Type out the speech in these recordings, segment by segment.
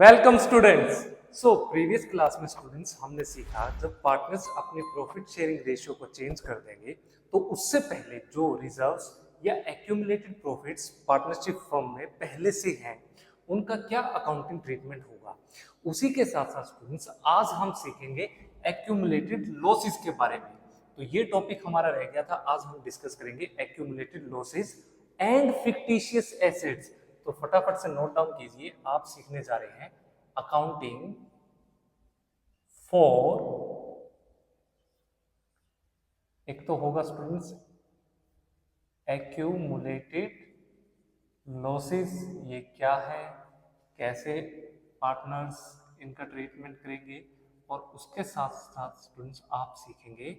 Welcome students. So previous class में students हमने सीखा जब पार्टनर्स अपनी प्रॉफिट शेयरिंग रेशियो को चेंज कर देंगे तो उससे पहले जो रिजर्व्स या एक्यूमुलेटेड प्रॉफिट्स पार्टनरशिप फर्म में पहले से हैं उनका क्या अकाउंटिंग ट्रीटमेंट होगा। उसी के साथ साथ स्टूडेंट्स आज हम सीखेंगे एक्यूमुलेटेड लॉसेस के बारे में। तो ये टॉपिक हमारा रह गया था, आज हम डिस्कस करेंगे accumulated losses and fictitious assets. तो फटाफट से नोट डाउन कीजिए, आप सीखने जा रहे हैं अकाउंटिंग फॉर, एक तो होगा स्टूडेंट्स एक्यूमुलेटेड लॉसेस, ये क्या है, कैसे पार्टनर्स इनका ट्रीटमेंट करेंगे, और उसके साथ साथ स्टूडेंट्स आप सीखेंगे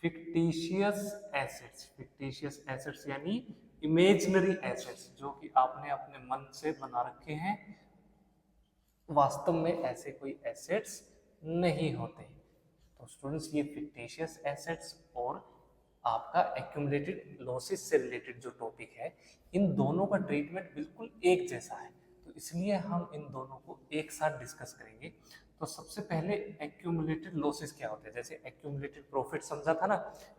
फिक्टिशियस एसेट्स। फिक्टिशियस एसेट्स यानी इमेजिनरी एसेट्स जो कि आपने अपने मन से बना रखे हैं, वास्तव में ऐसे कोई एसेट्स नहीं होते। तो स्टूडेंट्स ये फिक्टिशियस एसेट्स और आपका एक्यूमुलेटेड लॉसेस से रिलेटेड जो टॉपिक है, इन दोनों का ट्रीटमेंट बिल्कुल एक जैसा है, तो इसलिए हम इन दोनों को एक साथ डिस्कस करेंगे। तो सबसे पहले एक्यूमुलेटेड लॉसेस क्या होते हैं। जैसे एक्यूमुलेटेड प्रॉफिट समझा था ना,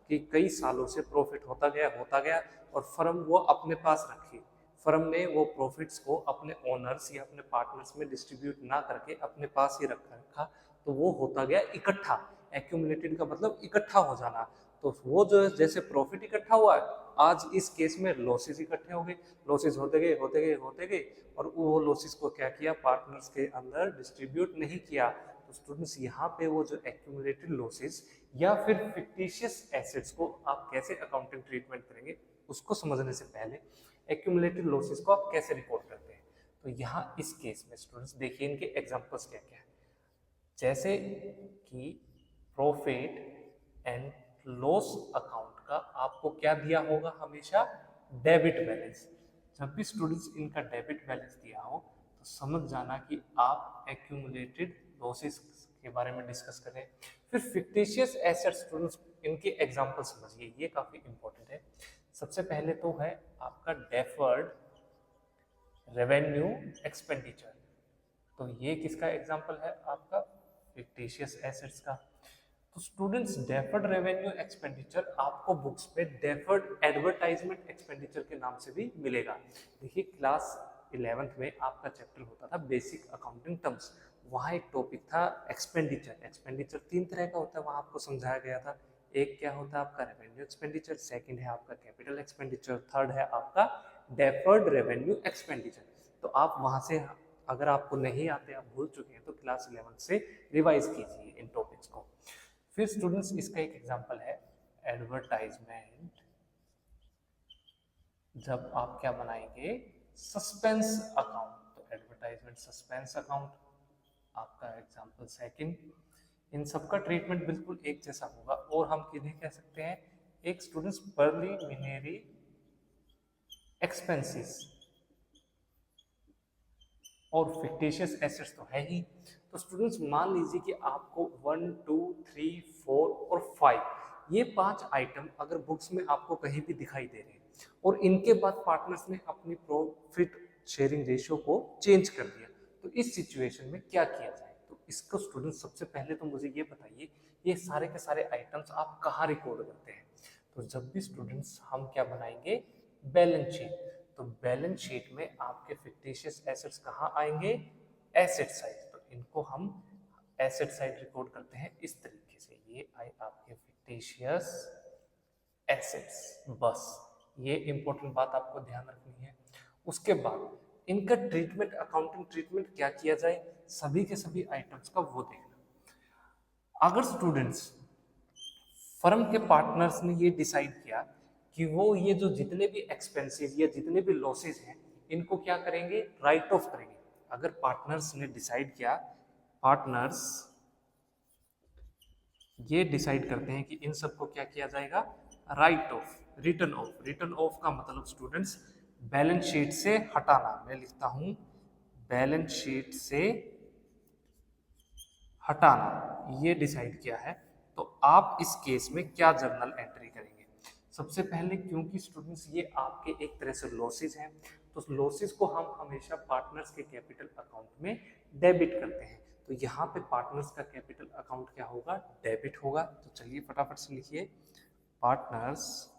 कि कई सालों से प्रॉफिट होता गया और फर्म वो अपने पास रखी, फर्म ने वो प्रॉफिट्स को अपने ओनर्स या अपने पार्टनर्स में डिस्ट्रीब्यूट ना करके अपने पास ही रखा, तो वो होता गया इकट्ठा। एक्यूमुलेटेड का मतलब इकट्ठा हो जाना। तो वो जो जैसे प्रॉफिट इकट्ठा हुआ है, आज इस केस में लॉसेस इकट्ठे हो गए, लॉसेस होते गए और वो लॉसेस को क्या किया, पार्टनर्स के अंदर डिस्ट्रीब्यूट नहीं किया। तो स्टूडेंट्स यहाँ पे वो जो एक्यूमुलेटेड लॉसेस या फिर फिक्टिशियस एसेट्स को आप कैसे अकाउंटिंग ट्रीटमेंट करेंगे, उसको समझने से पहले एक्यूमुलेटेड लॉसेस को आप कैसे रिपोर्ट करते हैं। तो यहाँ इस केस में स्टूडेंट्स देखिए इनके एग्जांपल्स क्या क्या है। जैसे कि प्रॉफिट एंड लॉस अकाउंट का आपको क्या दिया होगा, हमेशा डेबिट बैलेंस। जब भी स्टूडेंट्स इनका डेबिट बैलेंस दिया हो तो समझ जाना कि आप एक्यूमुलेटेड लॉसेस के बारे में डिस्कस करें। फिर फिक्टिशियस एसेट्स स्टूडेंट्स, इनके एग्जांपल समझिए, ये काफी इंपॉर्टेंट है। सबसे पहले तो है आपका डेफर्ड रेवेन्यू एक्सपेंडिचर। तो ये किसका एग्जांपल है, आपका फिक्टिशियस एसेट्स का। तो स्टूडेंट्स डेफर्ड रेवेन्यू एक्सपेंडिचर आपको बुक्स पे डेफर्ड एडवर्टाइजमेंट एक्सपेंडिचर के नाम से भी मिलेगा। देखिए क्लास 11th में आपका चैप्टर होता था बेसिक अकाउंटिंग टर्म्स, वहाँ एक टॉपिक था एक्सपेंडिचर। एक्सपेंडिचर तीन तरह का होता है, वहाँ आपको समझाया गया था। एक क्या होता है आपका रेवेन्यू एक्सपेंडिचर, सेकंड है आपका कैपिटल एक्सपेंडिचर, थर्ड है आपका डेफर्ड रेवेन्यू एक्सपेंडिचर। तो आप वहाँ से, अगर आपको नहीं आते, आप भूल चुके हैं, तो क्लास 11 से रिवाइज कीजिए इन टॉपिक्स को। फिर स्टूडेंट्स इसका एक एग्जांपल है एडवर्टाइजमेंट। जब आप क्या बनाएंगे, सस्पेंस अकाउंट, तो एडवर्टाइजमेंट सस्पेंस अकाउंट आपका एग्जांपल सेकंड। इन सबका ट्रीटमेंट बिल्कुल एक जैसा होगा। और हम किन्हें कह सकते हैं, एक स्टूडेंट्स प्रीलिमिनरी एक्सपेंसेस और फिक्टिशियस एसेट्स तो है ही। तो स्टूडेंट्स मान लीजिए कि आपको 1 2 3 4 और 5 ये 5 आइटम अगर बुक्स में आपको कहीं भी दिखाई दे रहे हैं और इनके बाद पार्टनर्स ने अपनी प्रॉफिट शेयरिंग रेशियो को चेंज कर दिया, तो इस सिचुएशन में क्या किया जाए। तो इसको स्टूडेंट्स सबसे पहले तो मुझे ये बताइए, ये सारे के सारे आइटम्स आप कहाँ रिकॉर्ड करते हैं। तो जब भी स्टूडेंट्स हम क्या बनाएंगे, बैलेंस शीट। तो बैलेंस शीट में आपके फिक्टिशियस एसेट्स कहाँ आएंगे, एसेट साइड। तो इनको हम एसेट साइड रिकॉर्ड करते हैं इस तरीके से, ये आए आपके फिक्टिशियस एसेट्स। बस ये इंपॉर्टेंट बात आपको ध्यान रखनी है। उसके बाद इनका ट्रीटमेंट, अकाउंटिंग ट्रीटमेंट क्या किया जाए, सभी के सभी आइटम्स का वो देखना। अगर स्टूडेंट्स फर्म के पार्टनर्स ने ये डिसाइड किया कि वो ये जो जितने भी एक्सपेंसेस या जितने भी लॉसेस हैं इनको क्या करेंगे, राइट ऑफ करेंगे। अगर पार्टनर्स ने डिसाइड किया, पार्टनर्स ये डिसाइड करते हैं कि इन सबको क्या किया जाएगा, right of, return of. Return of का मतलब स्टूडेंट्स बैलेंस शीट से हटाना। मैं लिखता हूं बैलेंस शीट से हटाना, ये डिसाइड किया है। तो आप इस केस में क्या जर्नल एंट्री करेंगे। सबसे पहले क्योंकि स्टूडेंट्स ये आपके एक तरह से लॉसेस हैं, तो लॉसेस को हम हमेशा पार्टनर्स के कैपिटल अकाउंट में डेबिट करते हैं। तो यहाँ पे पार्टनर्स का कैपिटल अकाउंट क्या होगा, डेबिट होगा। तो चलिए फटाफट से लिखिए, पार्टनर्स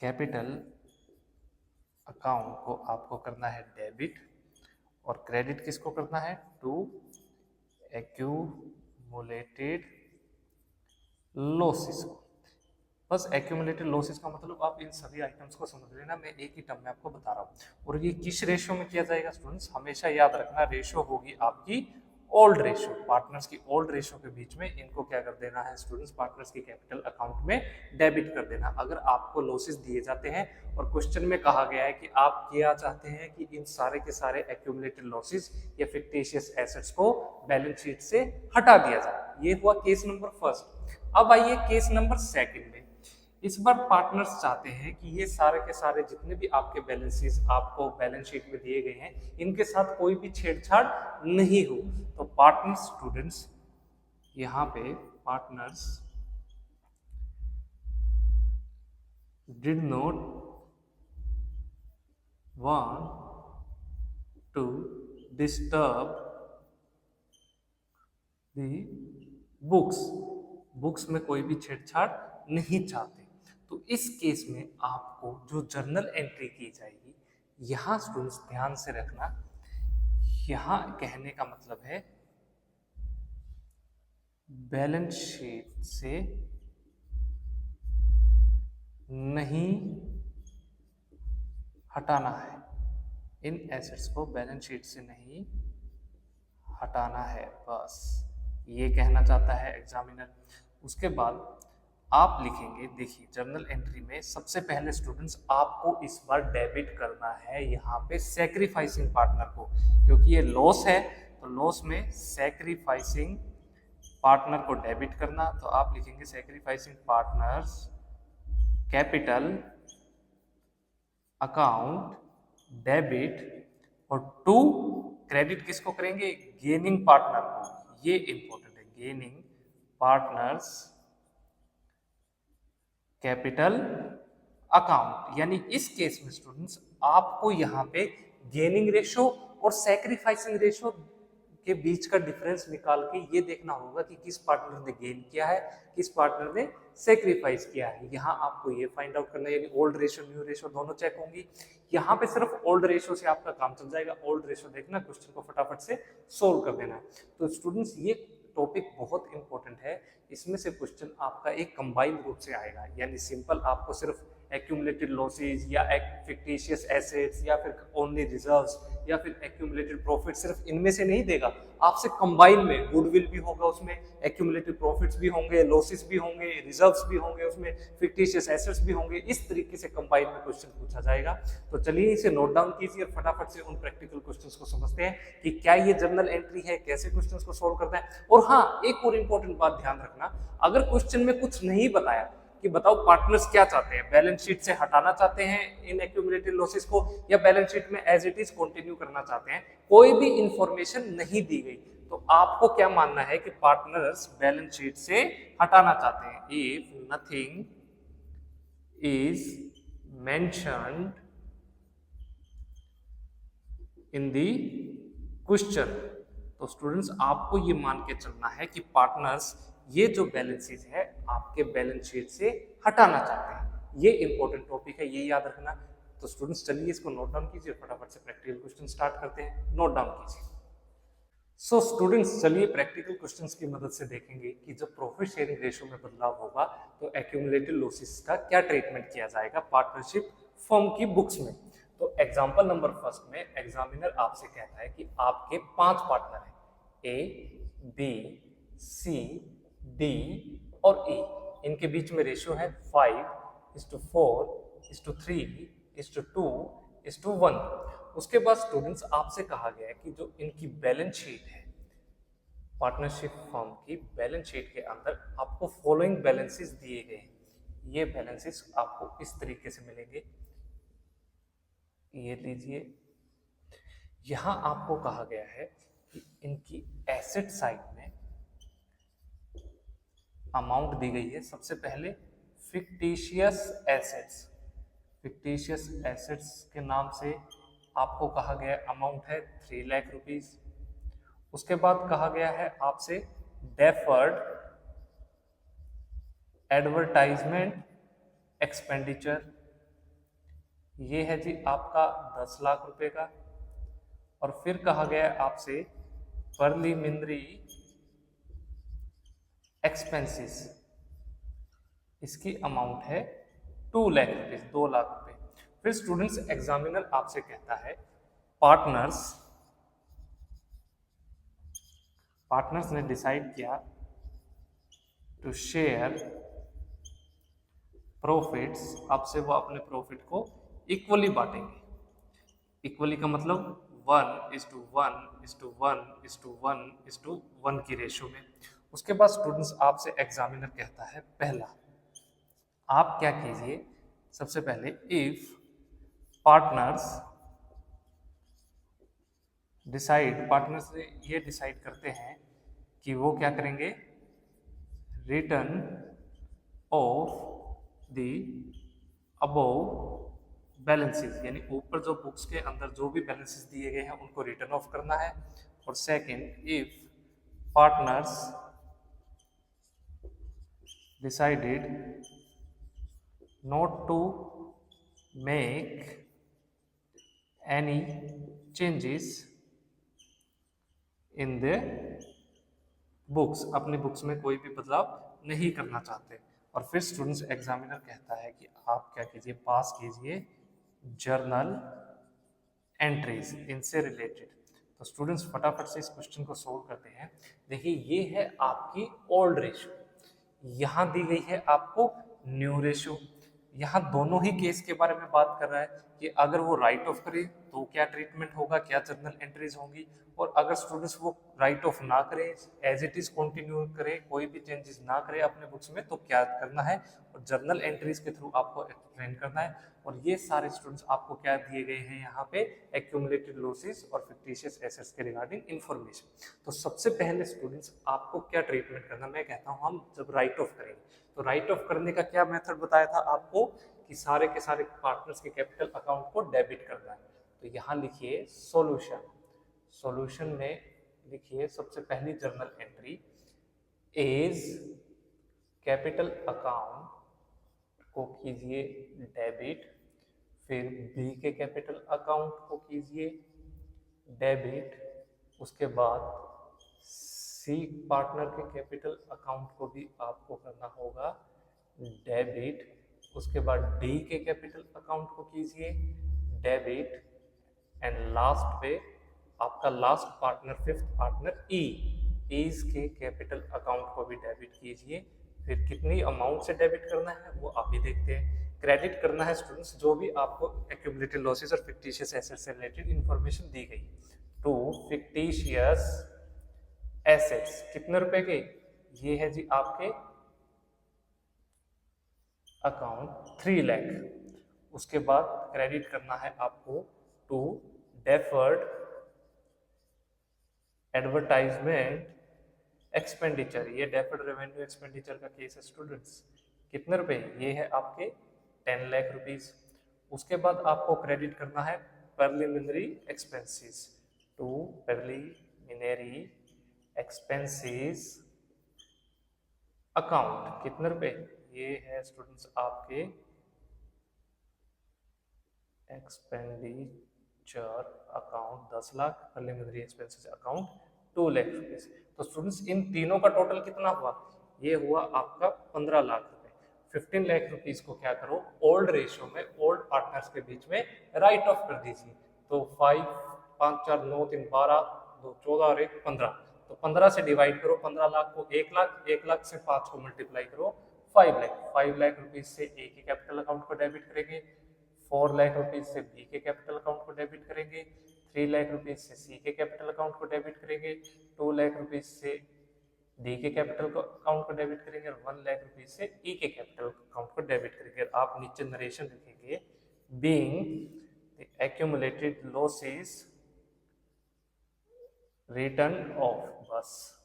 कैपिटल अकाउंट को आपको करना है डेबिट, और क्रेडिट किसको करना है, टू एक्यूमुलेटेड लॉसेस को। बस एक्यूमुलेटेड लॉसेस का मतलब आप इन सभी आइटम्स को समझ लेना, मैं एक ही टर्म में आपको बता रहा हूँ। और ये किस रेशियो में किया जाएगा स्टूडेंट्स, हमेशा याद रखना, रेशियो होगी आपकी ओल्ड रेशियो, पार्टनर्स की ओल्ड रेशियो के बीच में इनको क्या कर देना है स्टूडेंट्स, पार्टनर्स की कैपिटल अकाउंट में डेबिट कर देना। अगर आपको लॉसेस दिए जाते हैं और क्वेश्चन में कहा गया है कि आप क्या चाहते हैं कि इन सारे के सारे एक्यूमुलेटेड लॉसेस या फिक्टिशियस एसेट्स को बैलेंस शीट से हटा दिया जाए, ये हुआ केस नंबर फर्स्ट। अब आइए केस नंबर सेकंड में। इस बार पार्टनर्स चाहते हैं कि ये सारे के सारे जितने भी आपके बैलेंसेस आपको बैलेंस शीट में दिए गए हैं, इनके साथ कोई भी छेड़छाड़ नहीं हो। तो पार्टनर्स स्टूडेंट्स, यहाँ पे partners did not want to disturb the books में कोई भी छेड़छाड़ नहीं चाहते। तो इस केस में आपको जो जर्नल एंट्री की जाएगी, यहाँ स्टूडेंट्स ध्यान से रखना, यहाँ कहने का मतलब है बैलेंस शीट से नहीं हटाना है, इन एसेट्स को बैलेंस शीट से नहीं हटाना है, बस ये कहना चाहता है एग्जामिनर। उसके बाद आप लिखेंगे, देखिए जर्नल एंट्री में सबसे पहले स्टूडेंट्स आपको इस बार डेबिट करना है यहाँ पे सैक्रिफाइसिंग पार्टनर को, क्योंकि ये लॉस है, तो लॉस में सैक्रिफाइसिंग पार्टनर को डेबिट करना। तो आप लिखेंगे sacrificing partners capital account debit, और टू क्रेडिट किसको करेंगे, गेनिंग पार्टनर को, ये इंपॉर्टेंट है, गेनिंग पार्टनर्स कैपिटल अकाउंट। यानी इस केस में स्टूडेंट्स आपको यहाँ पे गेनिंग रेशो और सैक्रिफाइसिंग रेशो के बीच का डिफरेंस निकाल के ये देखना होगा कि किस पार्टनर ने गेन किया है, किस पार्टनर ने सेक्रीफाइस किया है। यहाँ आपको ये फाइंड आउट करना है, यानी ओल्ड रेशो न्यू रेशो दोनों चेक होंगी। यहाँ पे सिर्फ ओल्ड रेशो से आपका काम चल जाएगा, ओल्ड रेशो देखना, क्वेश्चन को फटाफट से सोल्व कर देना है। तो स्टूडेंट्स ये टॉपिक बहुत इंपॉर्टेंट है, इसमें से क्वेश्चन आपका एक कंबाइंड रूप से आएगा, यानी सिंपल आपको सिर्फ एक्यूमुलेटेड लॉसेज या फिक्टिशियस एसेट्स या फिर ओनली रिजर्व्स या फिर एक्यूमुलेटेड प्रॉफिट, सिर्फ इनमें से नहीं देगा, आपसे कंबाइन में गुडविल भी होगा, उसमें एक्यूमुलेटेड प्रॉफिट्स भी होंगे, लॉसेस भी होंगे, रिजर्व्स भी होंगे, उसमें फिक्टिशियस एसेट्स भी होंगे, इस तरीके से कंबाइन में क्वेश्चन पूछा जाएगा। तो चलिए इसे नोट डाउन कीजिए और फटाफट से उन प्रैक्टिकल क्वेश्चंस को समझते हैं कि क्या ये जर्नल एंट्री है, कैसे क्वेश्चंस को सोल्व करना है। और हाँ, एक और इंपॉर्टेंट बात ध्यान रखना, अगर क्वेश्चन में कुछ नहीं बताया कि बताओ पार्टनर्स क्या चाहते हैं, बैलेंस शीट से हटाना चाहते हैं इन एक्यूमुलेटेड लॉसेस को या बैलेंस शीट में एज इट इज कंटिन्यू करना चाहते हैं, कोई भी इंफॉर्मेशन नहीं दी गई, तो आपको क्या मानना है कि पार्टनर्स बैलेंस शीट से हटाना चाहते हैं। If nothing is mentioned in the question, तो स्टूडेंट्स आपको ये मान के चलना है कि पार्टनर्स ये जो बैलेंसेज है आपके बैलेंस शीट से हटाना चाहते हैं। ये इंपॉर्टेंट टॉपिक है, ये याद रखना। तो स्टूडेंट्स चलिए इसको नोट डाउन कीजिए, फटाफट से प्रैक्टिकल क्वेश्चन स्टार्ट करते हैं, नोट डाउन कीजिए। सो स्टूडेंट्स चलिए प्रैक्टिकल क्वेश्चंस की मदद से देखेंगे कि जब प्रॉफिट शेयरिंग रेशियो में बदलाव होगा तो एक्यूमुलेटेड लॉसेस का क्या ट्रीटमेंट किया जाएगा पार्टनरशिप फर्म की बुक्स में। तो एग्जांपल नंबर फर्स्ट में एग्जामिनर आपसे कहता है कि आपके 5 पार्टनर हैं, ए, बी, सी, डी और ई, इनके बीच में रेशियो है 5:4:3:2:1। उसके बाद स्टूडेंट्स आपसे कहा गया है कि जो इनकी बैलेंस शीट है, पार्टनरशिप फर्म की बैलेंस शीट के अंदर आपको फॉलोइंग बैलेंसेस दिए गए हैं। ये बैलेंसेस आपको इस तरीके से मिलेंगे, ये लीजिए। यहां आपको कहा गया है कि इनकी एसेट साइड में अमाउंट दी गई है। सबसे पहले फिक्टिशियस एसेट्स, फिक्टिशियस एसेट्स के नाम से आपको कहा गया अमाउंट है 3 लाख रुपीस। उसके बाद कहा गया है आपसे डेफर्ड एडवर्टाइजमेंट एक्सपेंडिचर, ये है जी आपका 10 लाख रुपए का। और फिर कहा गया है आपसे प्रीलिमिनरी एक्सपेंसेस, इसकी अमाउंट है 2 लाख रुपीस, 2 लाख रुपए। फिर स्टूडेंट्स एग्जामिनर आपसे कहता है पार्टनर्स ने डिसाइड किया टू शेयर प्रॉफिट्स, आपसे वो अपने प्रॉफिट को इक्वली बांटेंगे। इक्वली का मतलब 1:1:1:1:1 की रेशियो में। उसके बाद स्टूडेंट्स आपसे एग्जामिनर कहता है पहला, आप क्या कीजिए, सबसे पहले इफ पार्टनर्स ये डिसाइड करते हैं कि वो क्या करेंगे, return of the above balances, यानी ऊपर जो बुक्स के अंदर जो भी बैलेंसेस दिए गए हैं उनको रिटर्न ऑफ करना है। और second, if partners decided not to make any changes in the books, अपनी बुक्स में कोई भी बदलाव नहीं करना चाहते। और फिर स्टूडेंट्स एग्जामिनर कहता है कि आप क्या कीजिए, पास कीजिए जर्नल एंट्रीज इनसे रिलेटेड। तो स्टूडेंट्स फटाफट से इस क्वेश्चन को सोल्व करते हैं। देखिए ये है आपकी ओल्ड रेशियो, यहाँ दी गई है आपको न्यू रेशियो। यहाँ दोनों ही केस के बारे में बात कर रहा है कि अगर वो राइट ऑफ करे तो क्या ट्रीटमेंट होगा, क्या जर्नल एंट्रीज होंगी। और अगर स्टूडेंट्स वो राइट ऑफ ना करे, एज इट इज कंटिन्यू करे, कोई भी चेंजेस ना करे अपने बुक्स में, तो क्या करना है, और जर्नल एंट्रीज के थ्रू आपको एक्सप्लेन करना है। और ये सारे स्टूडेंट्स आपको क्या दिए गए हैं यहाँ पे, एक्यूमुलेटेड लॉसेस और फिक्टिशियस एसेट्स के रिगार्डिंग इंफॉर्मेशन। तो सबसे पहले स्टूडेंट्स आपको क्या ट्रीटमेंट करना, मैं कहता हूँ हम जब राइट ऑफ करेंगे तो राइट ऑफ करने का क्या मेथड बताया था आपको कि सारे के सारे पार्टनर्स के कैपिटल अकाउंट को डेबिट करना है। तो यहाँ लिखिए सॉल्यूशन में लिखिए सबसे पहली journal entry, A's capital account को कीजिए डेबिट, फिर बी के कैपिटल अकाउंट को कीजिए डेबिट, उसके बाद सी पार्टनर के कैपिटल अकाउंट को भी आपको करना होगा डेबिट, उसके बाद डी के कैपिटल अकाउंट को कीजिए डेबिट, एंड लास्ट पे आपका last partner, fifth partner E's के कैपिटल अकाउंट को भी डेबिट कीजिए। फिर कितनी अमाउंट से डेबिट करना है वो आप भी देखते हैं। क्रेडिट करना है स्टूडेंट्स जो भी आपको एक्यूमुलेटेड लॉसेस और फिक्टिशियस एसेट्स से रिलेटेड इंफॉर्मेशन दी गई टू फिक्टिशियस एसेट्स, कितने रुपए के, ये है जी आपके अकाउंट 3 लाख। उसके बाद क्रेडिट करना है आपको टू डेफर्ड एडवर्टाइजमेंट एक्सपेंडिचर, ये डेफर्ड रेवेन्यू एक्सपेंडिचर का केस है स्टूडेंट्स, कितने रुपए, ये है आपके 10 लाख रुपीस। उसके बाद आपको क्रेडिट करना है preliminary expenses to preliminary expenses account, कितने रुपए, ये है स्टूडेंट्स आपके expenditure account 10 lakh, preliminary expenses account 2 lakh rupees. तो स्टूडेंट्स इन तीनों का टोटल कितना हुआ, ये हुआ आपका 15 लाख रुपए। 15 लाख रुपीस को क्या करो, ओल्ड रेशियो में ओल्ड पार्टनर्स के बीच में राइट ऑफ कर दीजिए। तो 5 5 4 9 3 12 2 14 और 1 15, तो 15 से डिवाइड करो 15 लाख को 1 लाख, 1 लाख से 5 को मल्टीप्लाई करो 5 लाख। 5 लाख रुपीस से ए के कैपिटल अकाउंट को डेबिट करेंगे, 4 लाख रुपीस से बी के कैपिटल अकाउंट को डेबिट करेंगे, 3 लाख रुपीस से सी के कैपिटल अकाउंट को डेबिट करेंगे, 2 लाख रुपीस से डी के कैपिटल अकाउंट को डेबिट करेंगे, और 1 लाख रुपीस से ई के कैपिटल अकाउंट को डेबिट करेंगे। आप नीचे नरेशन लिखेंगे, being the accumulated losses return of, बस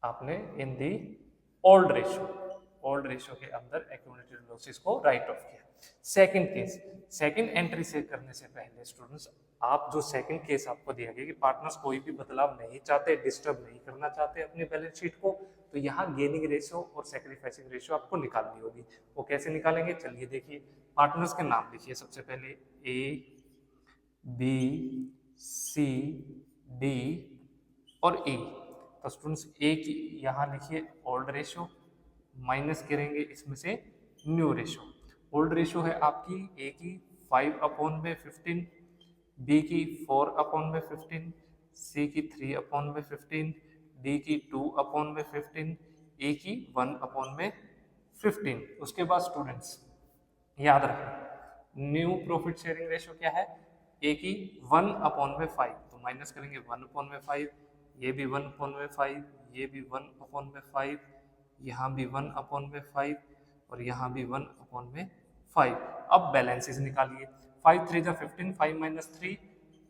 आपने इन दी ओल्ड रेशियो के अंदर एक्यूमुलेटेड लॉसेस को राइट ऑफ किया। सेकंड केस, सेकंड एंट्री से करने से पहले स्टूडेंट्स आप जो सेकंड केस आपको दिया गया कि पार्टनर्स कोई भी बदलाव नहीं चाहते, डिस्टर्ब नहीं करना चाहते अपनी बैलेंस शीट को, तो यहाँ गेनिंग रेशियो और सैक्रिफाइसिंग रेशियो आपको निकालनी होगी। वो कैसे निकालेंगे, चलिए देखिए। पार्टनर्स के नाम लिखिए सबसे पहले, ए, बी, सी, डी और ई। तो स्टूडेंट्स ए की यहाँ लिखिए ओल्ड रेशियो, माइनस करेंगे इसमें से न्यू रेशियो। ओल्ड रेशियो है आपकी ए की 5/15, बी की 4/15, सी की 3/15, डी की 2/15, ए की 1/15। उसके बाद स्टूडेंट्स याद रखें न्यू प्रॉफिट शेयरिंग रेशियो क्या है, ए की 1/5, तो माइनस करेंगे 1/5, ये भी 1/5, ये भी 1/5, यहाँ भी 1/5 और यहाँ भी 1/5। अब बैलेंसेस निकालिए, 5 3 जा 15, 5 - 3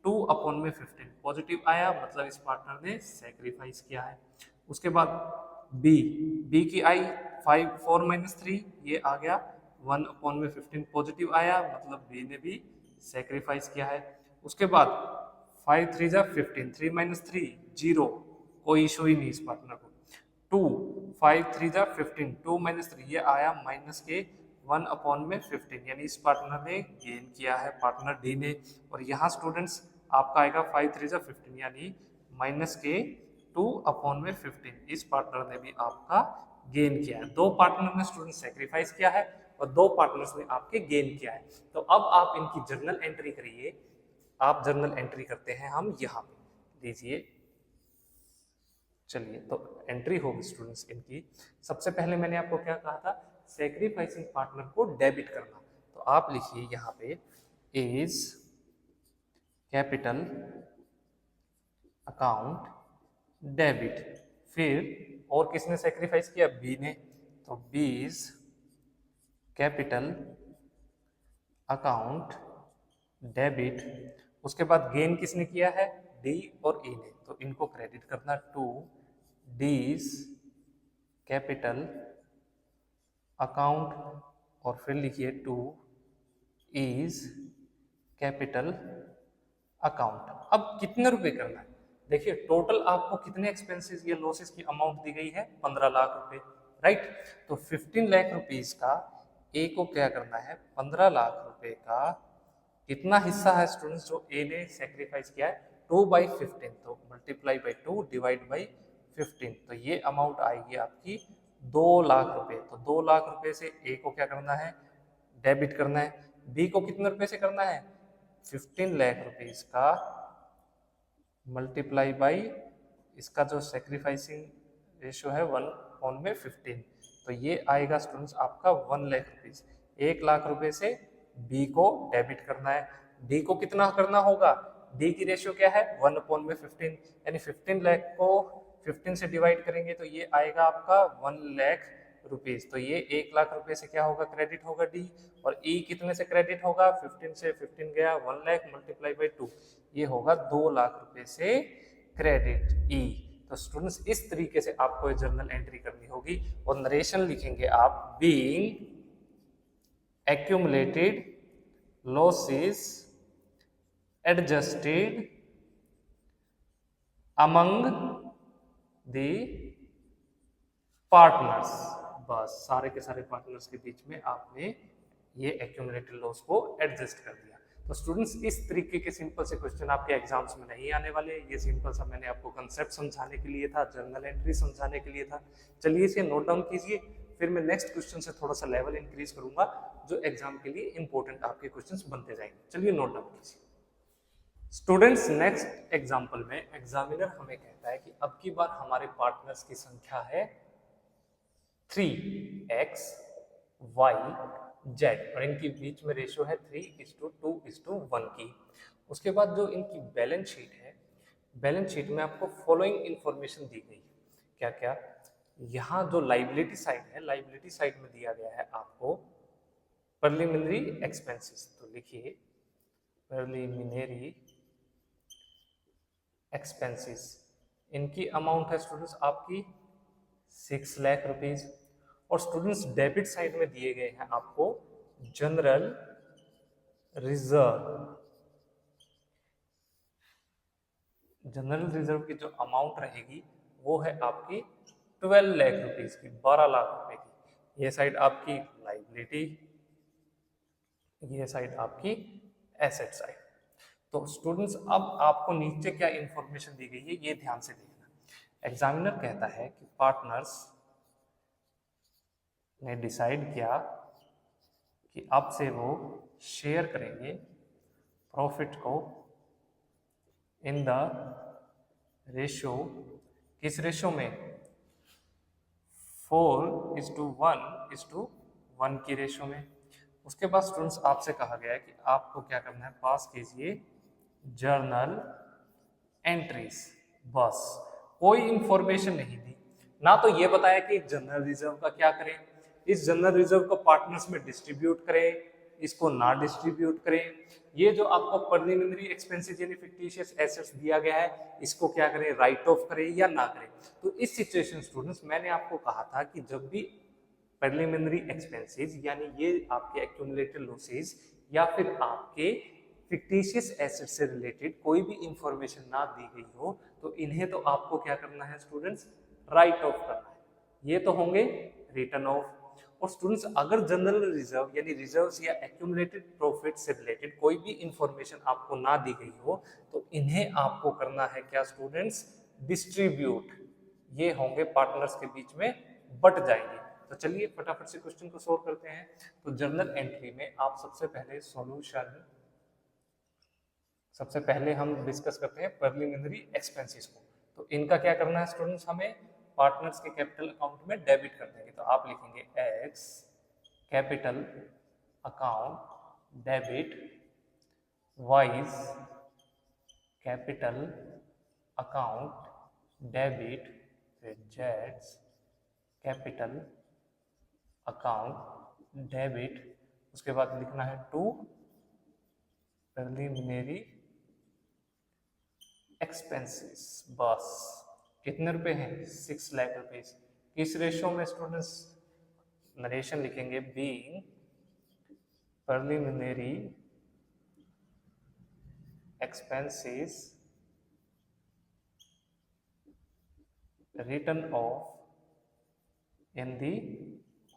2/15, पॉजिटिव आया मतलब इस पार्टनर ने सेक्रीफाइस किया है। उसके बाद बी की आई 4 - 3, ये आ गया 1/15, पॉजिटिव आया मतलब बी ने भी सेक्रीफाइस किया है। उसके बाद 5 3 जा 15, 3 - 3 0, कोई इशू ही नहीं इस पार्टनर को। 2 5 3 जा 15, 2 - 3 ये आया माइनस के 1/15, यानी इस पार्टनर ने गेन किया है, पार्टनर डी ने। और यहाँ स्टूडेंट्स आपका आएगा 5 3 जा 15, यानी माइनस के 2/15, इस पार्टनर ने भी आपका गेन किया है। दो पार्टनर ने स्टूडेंट सेक्रीफाइस किया है और दो पार्टनर्स ने आपके गेन किया है। तो अब आप इनकी जर्नल एंट्री करिए। आप जर्नल एंट्री करते हैं हम यहाँ पे लीजिए। चलिए तो एंट्री होगी स्टूडेंट्स इनकी। सबसे पहले मैंने आपको क्या कहा था, सेक्रीफाइसिंग पार्टनर को डेबिट करना। तो आप लिखिए यहाँ पे इज कैपिटल अकाउंट डेबिट। फिर और किसने सेक्रीफाइस किया, बी ने, तो B is capital account debit. उसके बाद गेन किसने किया है, डी और ई ने, तो इनको क्रेडिट करना टू डीज कैपिटल अकाउंट, और फिर लिखिए टू इज कैपिटल अकाउंट। अब कितने रुपए करना है, देखिए टोटल आपको कितने एक्सपेंसेस या लॉसेस की अमाउंट दी गई है, 15 लाख रुपए, राइट। तो 15 लाख रुपीस का ए को क्या करना है, 15 लाख रुपए का कितना हिस्सा है स्टूडेंट्स जो ए ने सेक्रीफाइस किया है, 2/15, तो मल्टीप्लाई बाई 2 डिवाइड बाई 15, तो ये अमाउंट आएगी आपकी 2 लाख रुपए। तो 2 लाख रुपए से ए को क्या करना है, डेबिट करना है। बी को कितने रुपए से करना है, 15 लाख रुपीस का मल्टीप्लाई बाई इसका जो सेक्रीफाइसिंग रेशियो है 1/15, तो ये आएगा स्टूडेंट्स आपका 1 लाख रुपीस। 1 लाख रुपए से बी को डेबिट करना है। डी को कितना करना होगा, डी की रेशियो क्या है 1/15, यानी 15 लाख को 15 से डिवाइड करेंगे तो ये आएगा आपका 1 लाख रुपीस। तो ये 1 लाख रुपए से क्या होगा, क्रेडिट होगा डी। और ई कितने से क्रेडिट होगा, 15 से 15 गया 1 लाख मल्टीप्लाई बाई 2, ये होगा 2 लाख रुपए से क्रेडिट ई। तो स्टूडेंट्स इस तरीके से आपको जर्नल एंट्री करनी होगी और नरेशन लिखेंगे आप, being accumulated losses adjusted among the partners। बस सारे के सारे पार्टनर्स के बीच में आपने ये एक्यूमुलेटेड लॉस को एडजस्ट कर दिया। तो स्टूडेंट्स इस तरीके के सिंपल से क्वेश्चन आपके एग्जाम्स में नहीं आने वाले। ये सिंपल सा मैंने आपको कंसेप्ट समझाने के लिए था, जर्नल एंट्री समझाने के लिए था। चलिए इसे नोट डाउन कीजिए, फिर मैं नेक्स्ट क्वेश्चन से थोड़ा सा लेवल इंक्रीज करूंगा जो एग्जाम के लिए इंपॉर्टेंट आपके क्वेश्चंस बनते जाएंगे। चलिए नोट डाउन कीजिए स्टूडेंट्स। नेक्स्ट एग्जाम्पल में एग्जामिनर हमें कहता है कि अब की बार हमारे पार्टनर्स की संख्या है 3x y z और इनके बीच में रेशियो है 3:2:1 की। उसके बाद जो इनकी बैलेंस शीट है, बैलेंस शीट में आपको फॉलोइंग इंफॉर्मेशन दी गई है। क्या क्या, यहाँ जो लाइबिलिटी साइड है, लाइबिलिटी साइड में दिया गया है आपको प्रिलिमिनरी एक्सपेंसेस। तो लिखिए प्रिलिमिनरी एक्सपेंसेस, इनकी अमाउंट है स्टूडेंट्स आपकी 6 लाख रुपीज। और स्टूडेंट्स डेबिट साइड में दिए गए हैं आपको जनरल रिजर्व, जनरल रिजर्व की जो अमाउंट रहेगी वो है आपकी 12 लाख रुपीस की, 12 लाख रुपए की। ये साइड आपकी लाइबिलिटी, ये साइड आपकी एसेट साइड। तो स्टूडेंट्स अब आपको नीचे क्या इंफॉर्मेशन दी गई है ये ध्यान से देखना। एग्जामिनर कहता है कि पार्टनर्स ने डिसाइड किया कि अब से वो शेयर करेंगे प्रॉफिट को इन द रेशो, किस रेशो में, 4:1:1 की रेशो में। उसके बाद स्टूडेंट्स आपसे कहा गया है कि आपको क्या करना है, पास कीजिए जर्नल एंट्रीज। बस कोई इंफॉर्मेशन नहीं दी, ना तो ये बताया कि जनरल रिजर्व का क्या करें, इस जनरल रिजर्व को पार्टनर्स में डिस्ट्रीब्यूट करें, इसको ना डिस्ट्रीब्यूट करें, ये जो आपको प्रिलिमिनरी एक्सपेंसेस यानी फिक्टिशियस एसेट्स दिया गया है इसको क्या करें, राइट ऑफ करें या ना करें। तो इस सिचुएशन स्टूडेंट्स मैंने आपको कहा था कि जब भी प्रिलिमिनरी एक्सपेंसेस यानी ये आपके एक्यूमुलेटेड लॉसेस या फिर आपके फिक्टिशियस एसेट से रिलेटेड कोई भी इंफॉर्मेशन ना दी गई हो तो इन्हें तो आपको क्या करना है स्टूडेंट्स, राइट ऑफ करना है। ये तो होंगे रिटर्न ऑफ। और स्टूडेंट्स अगर जनरल रिजर्व यानी रिजर्व्स या एक्यूमुलेटेड प्रॉफिट से रिलेटेड कोई भी इंफॉर्मेशन आपको ना दी गई हो तो इन्हें आपको करना है क्या स्टूडेंट्स, डिस्ट्रीब्यूट। ये होंगे पार्टनर्स के बीच में बट जाएंगे। तो चलिए फटाफट से क्वेश्चन को सोल्व करते हैं। तो जर्नल एंट्री में आप सबसे पहले सॉल्यूशन, सबसे पहले हम डिस्कस करते हैं प्रिलिमिनरी एक्सपेंसेस को। तो इनका क्या करना है स्टूडेंट्स, हमें पार्टनर्स के कैपिटल अकाउंट में डेबिट कर देंगे। तो आप लिखेंगे x capital account debit wise capital account debit, फिर जेड्स कैपिटल अकाउंट डेबिट, उसके बाद लिखना है टू प्रिलिमिनरी एक्सपेंसेस। बस कितने रुपए हैं, 6 लाख रुपीस। किस रेशो में स्टूडेंट्स, नरेशन लिखेंगे being preliminary expenses return of in the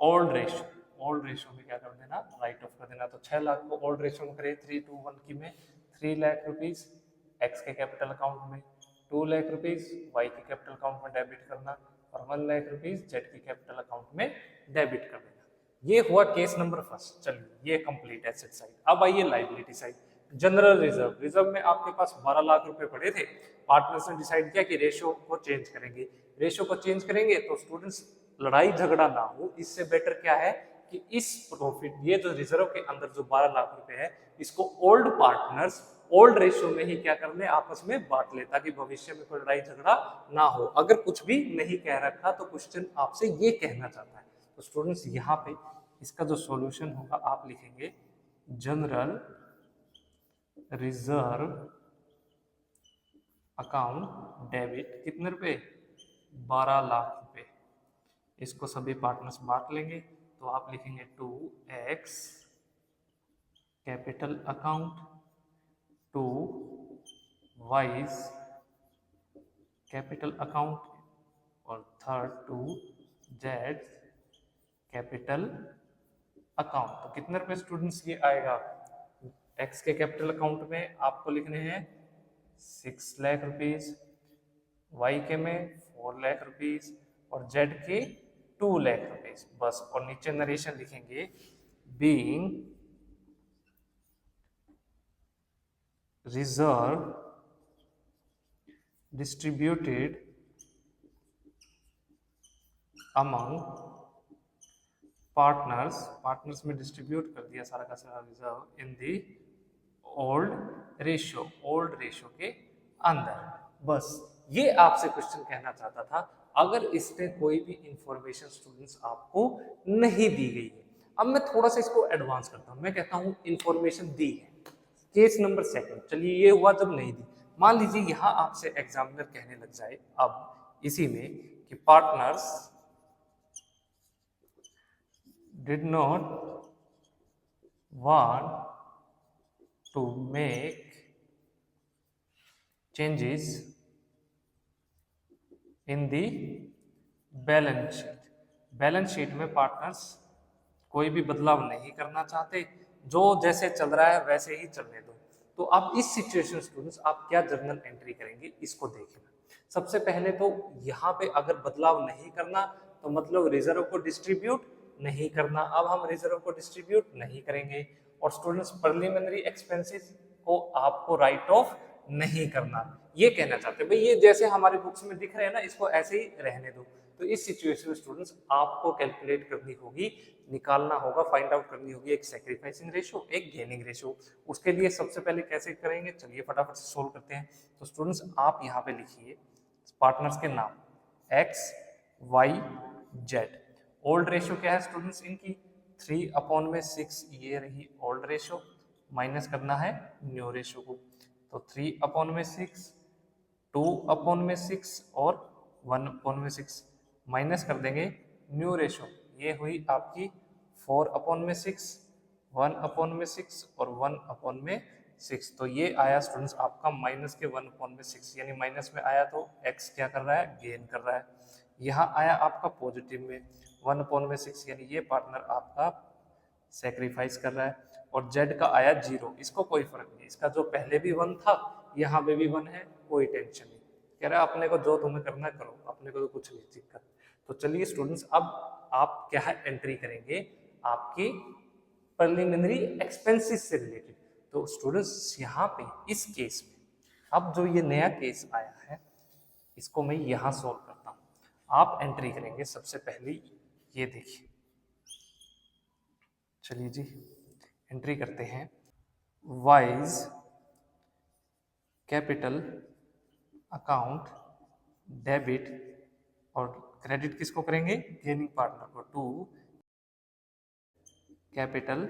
old ratio. Old ratio में क्या कर देना, राइट ऑफ कर देना। तो 6 लाख को ओल्ड रेशो में करें 3:1 की में 3 लाख रुपीस एक्स के कैपिटल अकाउंट में, 2 लाख रुपीस वाई के कैपिटल अकाउंट में डेबिट करना और 1 लाख रुपीस जेड के कैपिटल अकाउंट में डेबिट कर देना। ये हुआ केस नंबर फर्स्ट। चलिए ये कंप्लीट एसेट साइड। अब आइए liability side. General reserve, reserve में आपके पास 12 लाख रुपए पड़े थे, पार्टनर्स ने डिसाइड किया कि रेशो को चेंज करेंगे। रेशो को चेंज करेंगे तो स्टूडेंट्स लड़ाई झगड़ा ना हो, इससे बेटर क्या है कि इस प्रॉफिट, ये जो रिजर्व के अंदर जो 12 लाख रुपए है इसको ओल्ड पार्टनर्स ओल्ड रेशो में ही क्या कर ले, आपस में बांट ले, ताकि भविष्य में कोई लड़ाई झगड़ा ना हो। अगर कुछ भी नहीं कह रखा तो क्वेश्चन आपसे ये कहना चाहता है। तो स्टूडेंट्स यहाँ पे इसका जो सॉल्यूशन होगा आप लिखेंगे जनरल रिजर्व अकाउंट डेबिट कितने रुपए, 12 लाख रुपए। इसको सभी पार्टनर्स बांट लेंगे तो आप लिखेंगे 2x capital account, 2 wise capital account और थर्ड 2 जेड कैपिटल अकाउंट। तो कितने रुपए स्टूडेंट्स ये आएगा, एक्स के कैपिटल अकाउंट में आपको लिखने हैं 6 लाख रुपीस, वाई के में 4 लाख रुपीस और जेड के 2 लाख रुपीस। बस, और नीचे नरेशन लिखेंगे being reserve distributed among partners, partners में डिस्ट्रीब्यूट कर दिया सारा का सारा reserve in the old ratio, old ratio के अंदर। बस ये आपसे क्वेश्चन कहना चाहता था। अगर इसमें कोई भी इंफॉर्मेशन स्टूडेंट्स आपको नहीं दी गई है, अब मैं थोड़ा सा इसको एडवांस करता हूं, मैं कहता हूं इंफॉर्मेशन दी है। केस नंबर सेकंड, चलिए ये हुआ जब नहीं दी। मान लीजिए यहां आपसे एग्जामिनर कहने लग जाए अब इसी में कि partners did not want to make changes in the balance sheet. Balance sheet में पार्टनर्स कोई भी बदलाव नहीं करना चाहते, जो जैसे चल रहा है वैसे ही चलने दो। तो आप इस सिचुएशन स्टूडेंट्स आप क्या जर्नल एंट्री करेंगे इसको देखना। सबसे पहले तो यहाँ पे अगर बदलाव नहीं करना तो मतलब रिजर्व को डिस्ट्रीब्यूट नहीं करना। अब हम रिजर्व को डिस्ट्रीब्यूट नहीं करेंगे। और स्टूडेंट्स प्रिलिमिनरी एक्सपेंसेस को आपको राइट ऑफ नहीं करना, ये कहना चाहते हैं भाई ये जैसे हमारे बुक्स में दिख रहे हैं ना इसको ऐसे ही रहने दो। तो इस सिचुएशन में स्टूडेंट्स आपको कैलकुलेट करनी होगी, निकालना होगा, फाइंड आउट करनी होगी एक सैक्रिफाइसिंग रेशो, एक गेनिंग रेशो। उसके लिए सबसे पहले कैसे करेंगे, चलिए फटाफट से सोल्व करते हैं। तो स्टूडेंट्स आप यहाँ पे लिखिए पार्टनर्स के नाम x y z। Old ratio क्या है स्टूडेंट्स इनकी 3/6, ये रही ओल्ड रेशो, माइनस करना है न्यू रेशो को। तो 3/6, 2/6 और 1/6 माइनस कर देंगे न्यू रेशो, ये हुई आपकी 4/6, 1/6 और 1/6। तो ये आया स्टूडेंट्स आपका माइनस के 1/6, यानी माइनस में आया तो x क्या कर रहा है, गेन कर रहा है। यहाँ आया आपका पॉजिटिव में 1/6, यानी ये पार्टनर आपका सेक्रीफाइस कर रहा है। और z का आया 0, इसको कोई फर्क नहीं, इसका जो पहले भी 1 था यहाँ पे भी 1 है, कोई टेंशन नहीं। कह रहा है अपने को जो तुम्हें करना है करो, अपने को तो कुछ नहीं दिक्कत। तो चलिए स्टूडेंट्स अब आप क्या है एंट्री करेंगे आपकी प्रिलिमिनरी एक्सपेंसेस से रिलेटेड। तो स्टूडेंट्स यहाँ पे इस केस में अब जो ये नया केस आया है इसको मैं यहाँ सोल्व करता हूँ। आप एंट्री करेंगे सबसे पहले, ये देखिए, चलिए जी एंट्री करते हैं। वाइज कैपिटल अकाउंट डेबिट और क्रेडिट किसको करेंगे, गेनिंग पार्टनर को, to capital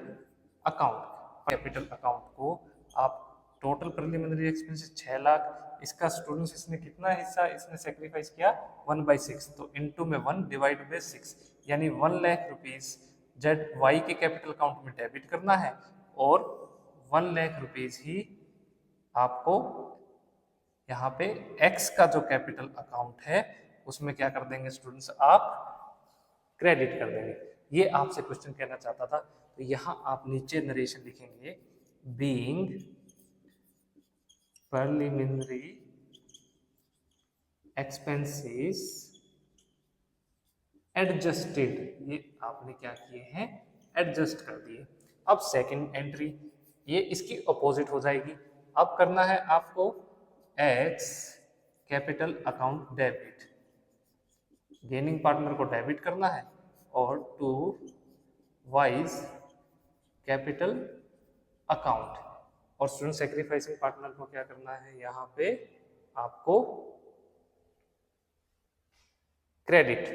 account. Capital account को आप टोटल प्रिलिमिनरी एक्सपेंसेस 6 लाख, इसका स्टूडेंट्स इसने कितना हिस्सा इसने सेक्रीफाइस किया 1/6, तो इनटू में 1 डिवाइड बाय 6, यानी 1 लाख रुपीस जेड वाई के कैपिटल अकाउंट में डेबिट करना है और 1 लाख रुपीस ही आपको यहाँ पे एक्स का जो कैपिटल अकाउंट है उसमें क्या कर देंगे स्टूडेंट्स, आप क्रेडिट कर देंगे। ये आपसे क्वेश्चन कहना चाहता था। तो यहाँ आप नीचे नरेशन लिखेंगे, बीइंग प्रिलिमिनरी एक्सपेंसेस एडजस्टेड, ये आपने क्या किए हैं, एडजस्ट कर दिए। अब सेकंड एंट्री ये इसकी अपोजिट हो जाएगी। अब करना है आपको x capital account debit, gaining partner को डेबिट करना है, और टू वाइज कैपिटल अकाउंट, और स्टूडेंट सेक्रीफाइसिंग पार्टनर को क्या करना है, यहाँ पे आपको क्रेडिट।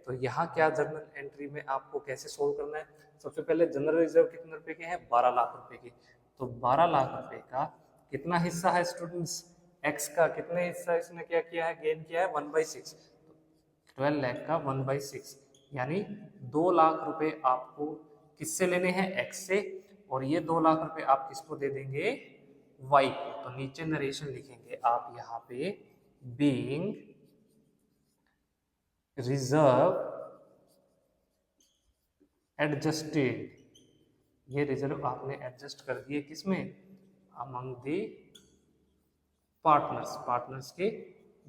तो यहाँ क्या जर्नल एंट्री में आपको कैसे सोल्व करना है, सबसे पहले जनरल रिजर्व कितने रुपए के हैं, 12 लाख रुपए के। तो 12 लाख रुपए का कितना हिस्सा है स्टूडेंट्स, एक्स का कितने हिस्सा इसने क्या किया है, गेन किया है 1/6, 12 लाख का 1/6, यानी 2 लाख रुपए आपको किससे लेने हैं, एक्स से, और ये 2 लाख रुपए आप किसको दे देंगे, वाई को। तो नीचे नरेशन लिखेंगे आप यहाँ पे, बीइंग रिजर्व एडजस्टेड, ये रिजर्व आपने एडजस्ट कर दिए किसमें, अमंग द पार्टनर्स, पार्टनर्स के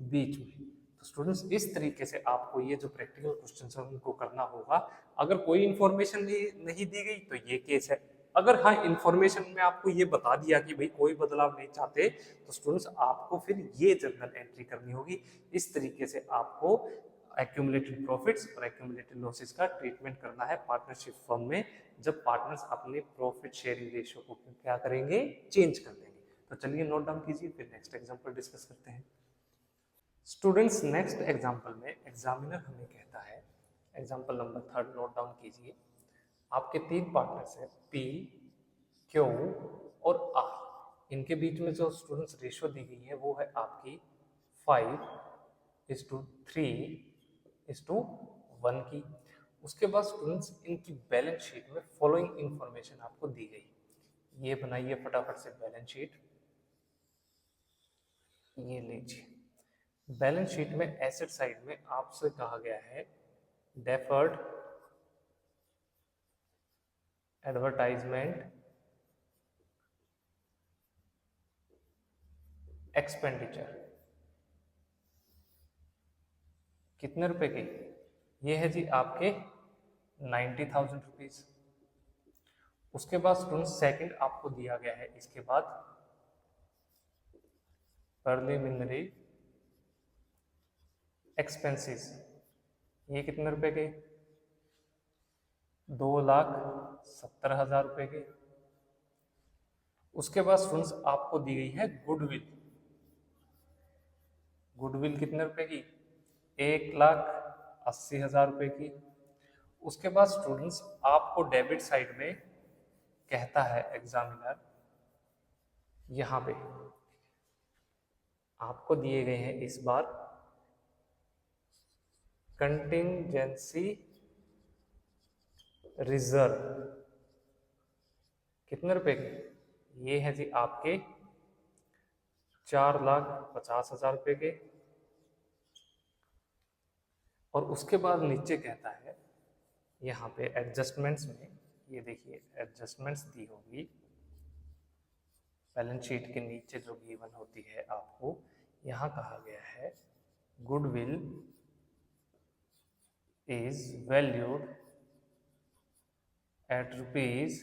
बीच में। तो स्टूडेंट्स इस तरीके से आपको ये जो प्रैक्टिकल क्वेश्चंस हैं उनको करना होगा। अगर कोई इंफॉर्मेशन नहीं दी गई तो ये केस है, अगर हाँ इंफॉर्मेशन में आपको ये बता दिया कि भाई कोई बदलाव नहीं चाहते तो स्टूडेंट्स आपको फिर ये जर्नल एंट्री करनी होगी। इस तरीके से आपको एक्यूमुलेटेड प्रॉफिट्स और एक्यूमुलेटेड लॉसेस का ट्रीटमेंट करना है पार्टनरशिप फर्म में, जब पार्टनर्स अपने प्रॉफिट शेयरिंग रेशियो को क्या करेंगे, चेंज कर देंगे। तो चलिए नोट डाउन कीजिए, फिर नेक्स्ट एग्जांपल डिस्कस करते हैं। स्टूडेंट्स नेक्स्ट एग्जांपल में एग्जामिनर हमें कहता है, एग्जांपल नंबर 3 नोट डाउन कीजिए, आपके 3 पार्टनर्स हैं पी, क्यू और आर, इनके बीच में जो स्टूडेंट्स रेशियो दी गई है वो है आपकी 5:3:1 की। उसके बाद स्टूडेंट्स इनकी बैलेंस शीट में फॉलोइंग इंफॉर्मेशन आपको दी गई, ये बनाइए फटाफट से बैलेंस शीट। ये लीजिए बैलेंस शीट में एसेट साइड में आपसे कहा गया है डेफर्ड एडवर्टाइजमेंट एक्सपेंडिचर कितने रुपए की? ये है जी आपके 90,000 रुपीज। उसके बाद स्टूडेंट सेकंड आपको दिया गया है इसके बाद प्रिलिमिनरी एक्सपेंसेस, ये कितने रुपए के? 2,70,000 रुपए के। उसके बाद स्टूडेंट्स आपको दी गई है गुडविल। गुडविल कितने रुपए की? 1,80,000 रुपए की। उसके बाद स्टूडेंट्स आपको डेबिट साइड में कहता है एग्जामिनर, यहां पे आपको दिए गए हैं इस बार कंटिंजेंसी रिजर्व कितने रुपए के? ये है जी आपके 4,50,000 रुपए के। और उसके बाद नीचे कहता है यहाँ पे एडजस्टमेंट्स में, ये देखिए एडजस्टमेंट्स दी होगी बैलेंस शीट के नीचे जो गिवन होती है आपको, यहाँ कहा गया है goodwill is valued at rupees.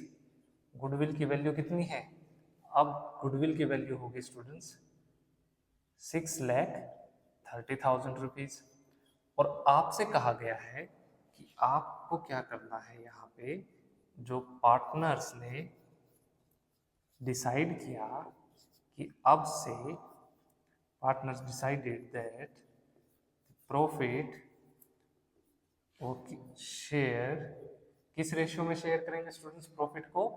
Goodwill की वैल्यू कितनी है? अब गुडविल की वैल्यू होगी स्टूडेंट्स 6,30,000 रुपीज। और आपसे कहा गया है कि आपको क्या करना है, यहाँ पे जो पार्टनर्स ने डिसाइड किया कि अब से पार्टनर्स डिसाइडेड दैट प्रॉफिट और शेयर किस रेशियो में शेयर करेंगे स्टूडेंट्स प्रॉफिट को?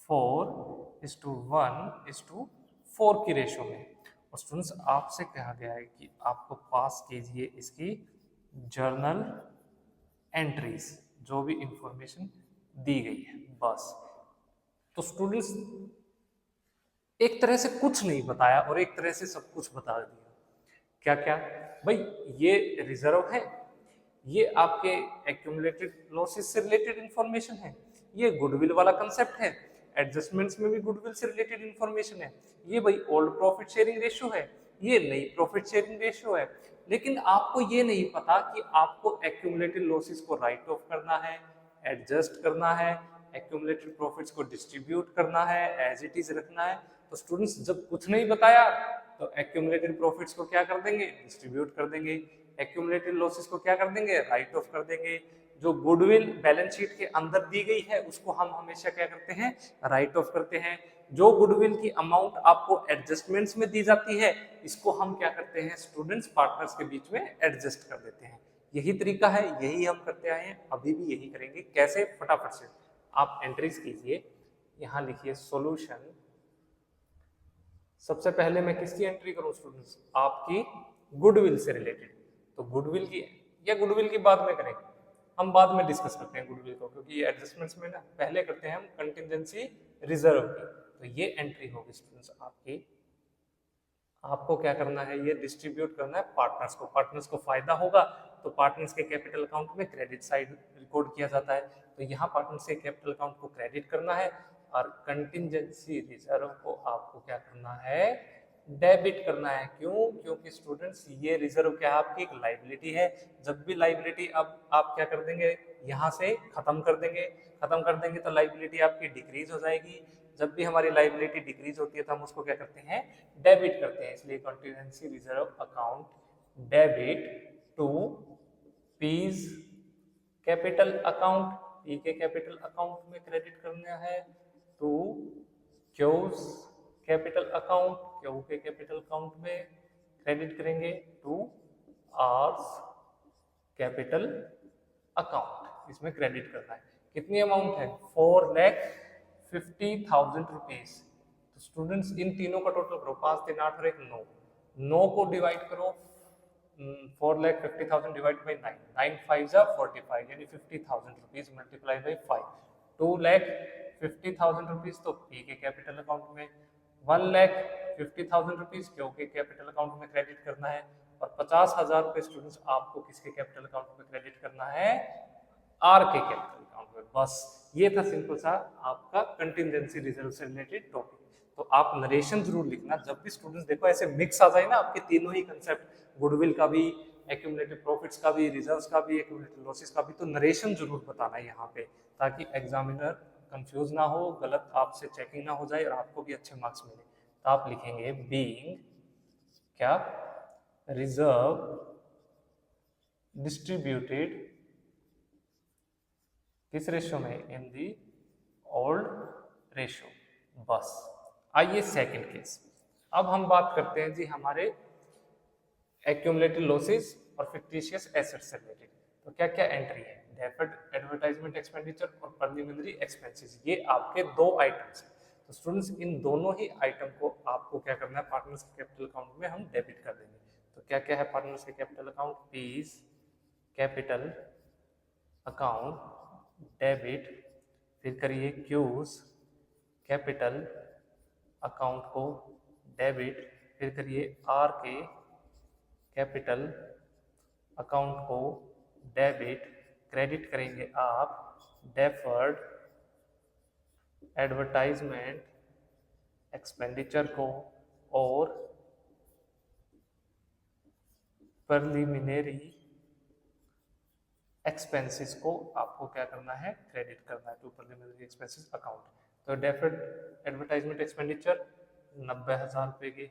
4:1:4 की रेशियो में। और स्टूडेंट्स आपसे कहा गया है कि आपको पास कीजिए इसकी जर्नल एंट्रीज, जो भी इंफॉर्मेशन दी गई है बस। तो स्टूडेंट्स एक तरह से कुछ नहीं बताया और एक तरह से सब कुछ बता दिया। क्या क्या भाई? ये रिजर्व है, ये आपके एक्यूमुलेटेड लॉसेस से रिलेटेड इंफॉर्मेशन है, ये गुडविल वाला कंसेप्ट है, एडजस्टमेंट्स में भी गुडविल से रिलेटेड इंफॉर्मेशन है, ये भाई ओल्ड प्रॉफिट शेयरिंग रेशियो है, ये नई प्रॉफिट शेयरिंग रेशियो है। लेकिन आपको ये नहीं पता कि आपको एक्यूमुलेटेड लॉसेस को राइट ऑफ करना है, एडजस्ट करना है, एक्यूमुलेटेड प्रॉफिट्स को डिस्ट्रीब्यूट करना है, एज इट इज रखना है। तो स्टूडेंट्स जब कुछ नहीं बताया तो एक्यूमुलेटेड प्रॉफिट्स को क्या कर देंगे? डिस्ट्रीब्यूट कर देंगे। एक्यूमुलेटेड लॉसेस को क्या कर देंगे? राइट ऑफ कर देंगे। जो गुडविल बैलेंस शीट के अंदर दी गई है उसको हम हमेशा क्या करते हैं? राइट ऑफ करते हैं। जो गुडविल की अमाउंट आपको एडजस्टमेंट्स में दी जाती है इसको हम क्या करते हैं स्टूडेंट्स? पार्टनर्स के बीच में एडजस्ट कर देते हैं। यही तरीका है, यही हम करते आए हैं, अभी भी यही करेंगे। कैसे? फटाफट से आप एंट्रीज कीजिए। यहाँ लिखिए सॉल्यूशन। सबसे पहले मैं किसकी एंट्री करूं स्टूडेंट्स? आपकी गुडविल से रिलेटेड। तो गुडविल की या गुडविल की बाद में करेंगे, हम बाद में डिस्कस करते हैं गुडविल को, क्योंकि ये एडजस्टमेंट्स में ना पहले करते हैं हम कंटिजेंसी रिजर्व की। तो ये एंट्री होगी स्टूडेंट्स आपकी। आपको क्या करना है? ये डिस्ट्रीब्यूट करना है पार्टनर्स को। पार्टनर्स को फायदा होगा तो पार्टनर्स के कैपिटल अकाउंट में क्रेडिट साइड रिकॉर्ड किया जाता है। तो यहाँ पार्टनर्स के कैपिटल अकाउंट को क्रेडिट करना है और कंटिजेंसी रिजर्व को आपको क्या करना है? डेबिट करना है। क्यों? क्योंकि स्टूडेंट्स ये रिजर्व क्या है? आपकी एक लाइबिलिटी है। जब भी लाइबिलिटी अब आप क्या कर देंगे? यहाँ से खत्म कर देंगे। खत्म कर देंगे तो लाइबिलिटी आपकी डिक्रीज हो जाएगी। जब भी हमारी लाइबिलिटी डिक्रीज होती है तो हम उसको क्या करते हैं? डेबिट करते हैं। इसलिए contingency reserve account debit to P's capital account, P के कैपिटल अकाउंट में क्रेडिट करना है, to Q's capital account, Q के कैपिटल अकाउंट में क्रेडिट करेंगे, टू आर्स कैपिटल अकाउंट, इसमें क्रेडिट करना है। कितनी अमाउंट है? 4,50,000 रुपीज। तो स्टूडेंट्स इन तीनों का टोटल करो, 5 3 8 और 1 9, 9 को डिवाइड करो 4,50,000 डिवाइड बाई 9, 9 5 जा 45, यानी 50,000 रुपीज मल्टीप्लाई बाई 5। 2,50,000 रुपीज तो पी के कैपिटल अकाउंट में, 1,50,000 रुपीज क्यू के कैपिटल अकाउंट में क्रेडिट करना है, और 50,000 रुपए स्टूडेंट्स आपको किसके कैपिटल अकाउंट में क्रेडिट करना है, आर के कैपिटल अकाउंट में। बस ये था सिंपल सा आपका कंटिजेंसी रिजर्व से रिलेटेड टॉपिक। तो आप नरेशन जरूर लिखना जब भी स्टूडेंट्स, देखो ऐसे मिक्स आ जाए ना आपके तीनों ही कंसेप्ट, गुडविल का भी, एक्यूमुलेटेड प्रॉफिट्स का भी, रिजर्व्स का भी, एक्यूमुलेटेड लॉसेस का भी, तो नरेशन जरूर बताना है यहाँ पे, ताकि एग्जामिनर कंफ्यूज ना हो, गलत आपसे चेकिंग ना हो जाए और आपको भी अच्छे मार्क्स मिले। तो आप लिखेंगे बीइंग क्या, रिजर्व डिस्ट्रीब्यूटेड किस रेशो में, इन दी ओल्ड रेशो। बस आइए सेकंड केस, अब हम बात करते हैं जी हमारे एक्यूमुलेटेड लॉसेस और फिक्टिशियस एसेट्स से रिलेटेड। तो क्या क्या एंट्री है, डेफर्ड एडवर्टाइजमेंट एक्सपेंडिचर और प्रीलिमिनरी एक्सपेंसेस, ये आपके दो आइटम्स हैं। तो स्टूडेंट्स इन दोनों ही आइटम को आपको क्या करना है, पार्टनर्स के कैपिटल अकाउंट में हम डेबिट कर देंगे। तो क्या क्या है पार्टनर्स के capital account, P's capital account debit, फिर करिए क्यूज कैपिटल अकाउंट को डेबिट, फिर करिए आर के कैपिटल अकाउंट को डेबिट, क्रेडिट करेंगे आप डेफर्ड एडवर्टाइजमेंट एक्सपेंडिचर को और प्रीलिमिनरी एक्सपेंसेस को आपको क्या करना है, क्रेडिट करना है टू प्रीलिमिनरी एक्सपेंसेस अकाउंट। तो डेफर्ड एडवर्टाइजमेंट एक्सपेंडिचर 90,000 रुपए की,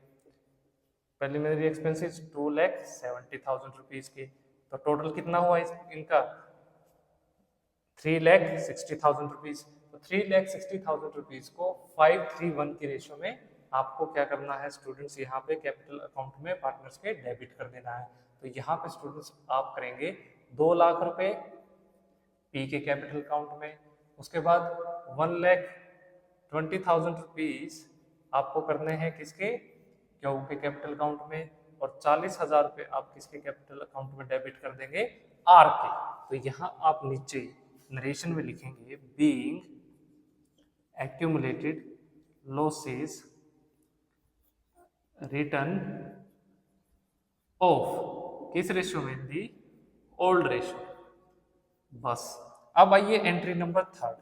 प्रीलिमिनरी एक्सपेंसेस 2,70,000 रुपीज की, तो टोटल कितना हुआ इनका 3,60,000 रुपीज। तो 3,60,000 रुपीज को 5:3:1 की रेशो में आपको क्या करना है स्टूडेंट्स, यहाँ पे कैपिटल अकाउंट में पार्टनर्स के डेबिट कर देना है। तो यहाँ पे स्टूडेंट्स आप करेंगे 2 लाख रुपए पी के कैपिटल अकाउंट में, उसके बाद 1,20,000 रुपीज आपको करने हैं किसके, क्यू के कैपिटल अकाउंट में, और 40,000 रुपए आप किसके कैपिटल अकाउंट में डेबिट कर देंगे, आर के। तो यहाँ आप नीचे नरेशन में लिखेंगे being accumulated losses return of किस रेशो में, दी ओल्ड रेशो। बस अब आइए एंट्री नंबर 3,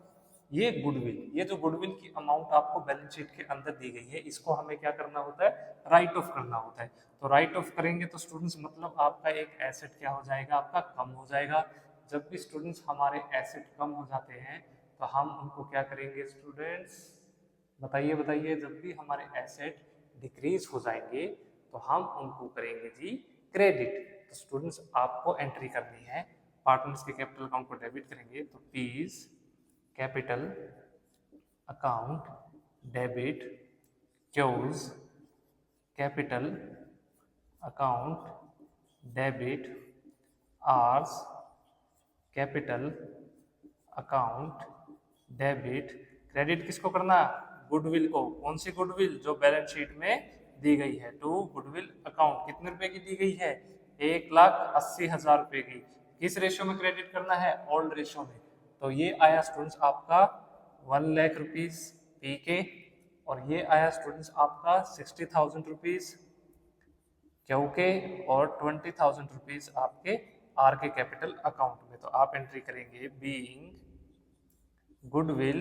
ये गुडविल, ये जो गुडविल की अमाउंट आपको बैलेंस शीट के अंदर दी गई है, इसको हमें क्या करना होता है, राइट ऑफ करना होता है। तो राइट ऑफ करेंगे तो स्टूडेंट्स मतलब आपका एक एसेट क्या हो जाएगा, आपका कम हो जाएगा। जब भी स्टूडेंट्स हमारे एसेट कम हो जाते हैं तो हम उनको क्या करेंगे स्टूडेंट्स, बताइए बताइए, जब भी हमारे एसेट डिक्रीज हो जाएंगे तो हम उनको करेंगे जी क्रेडिट। तो स्टूडेंट्स आपको एंट्री करनी है, पार्टनर्स के कैपिटल अकाउंट को डेबिट करेंगे, तो P's capital account debit Q's capital account debit R's capital account debit, credit किसको करना, गुडविल को। कौन सी गुडविल, जो बैलेंस शीट में दी गई है, टू गुडविल अकाउंट कितने रुपए की दी गई है, 1,80,000 रुपए की। किस रेशो में क्रेडिट करना है, ओल्ड रेशो में। तो ये आया स्टूडेंट्स आपका 1 लाख रुपीज पी के, और ये आया स्टूडेंट्स आपका 60,000 रुपीज क्यू के, और 20,000 रुपीज आपके आर के कैपिटल अकाउंट में। तो आप एंट्री करेंगे बीइंग गुडविल,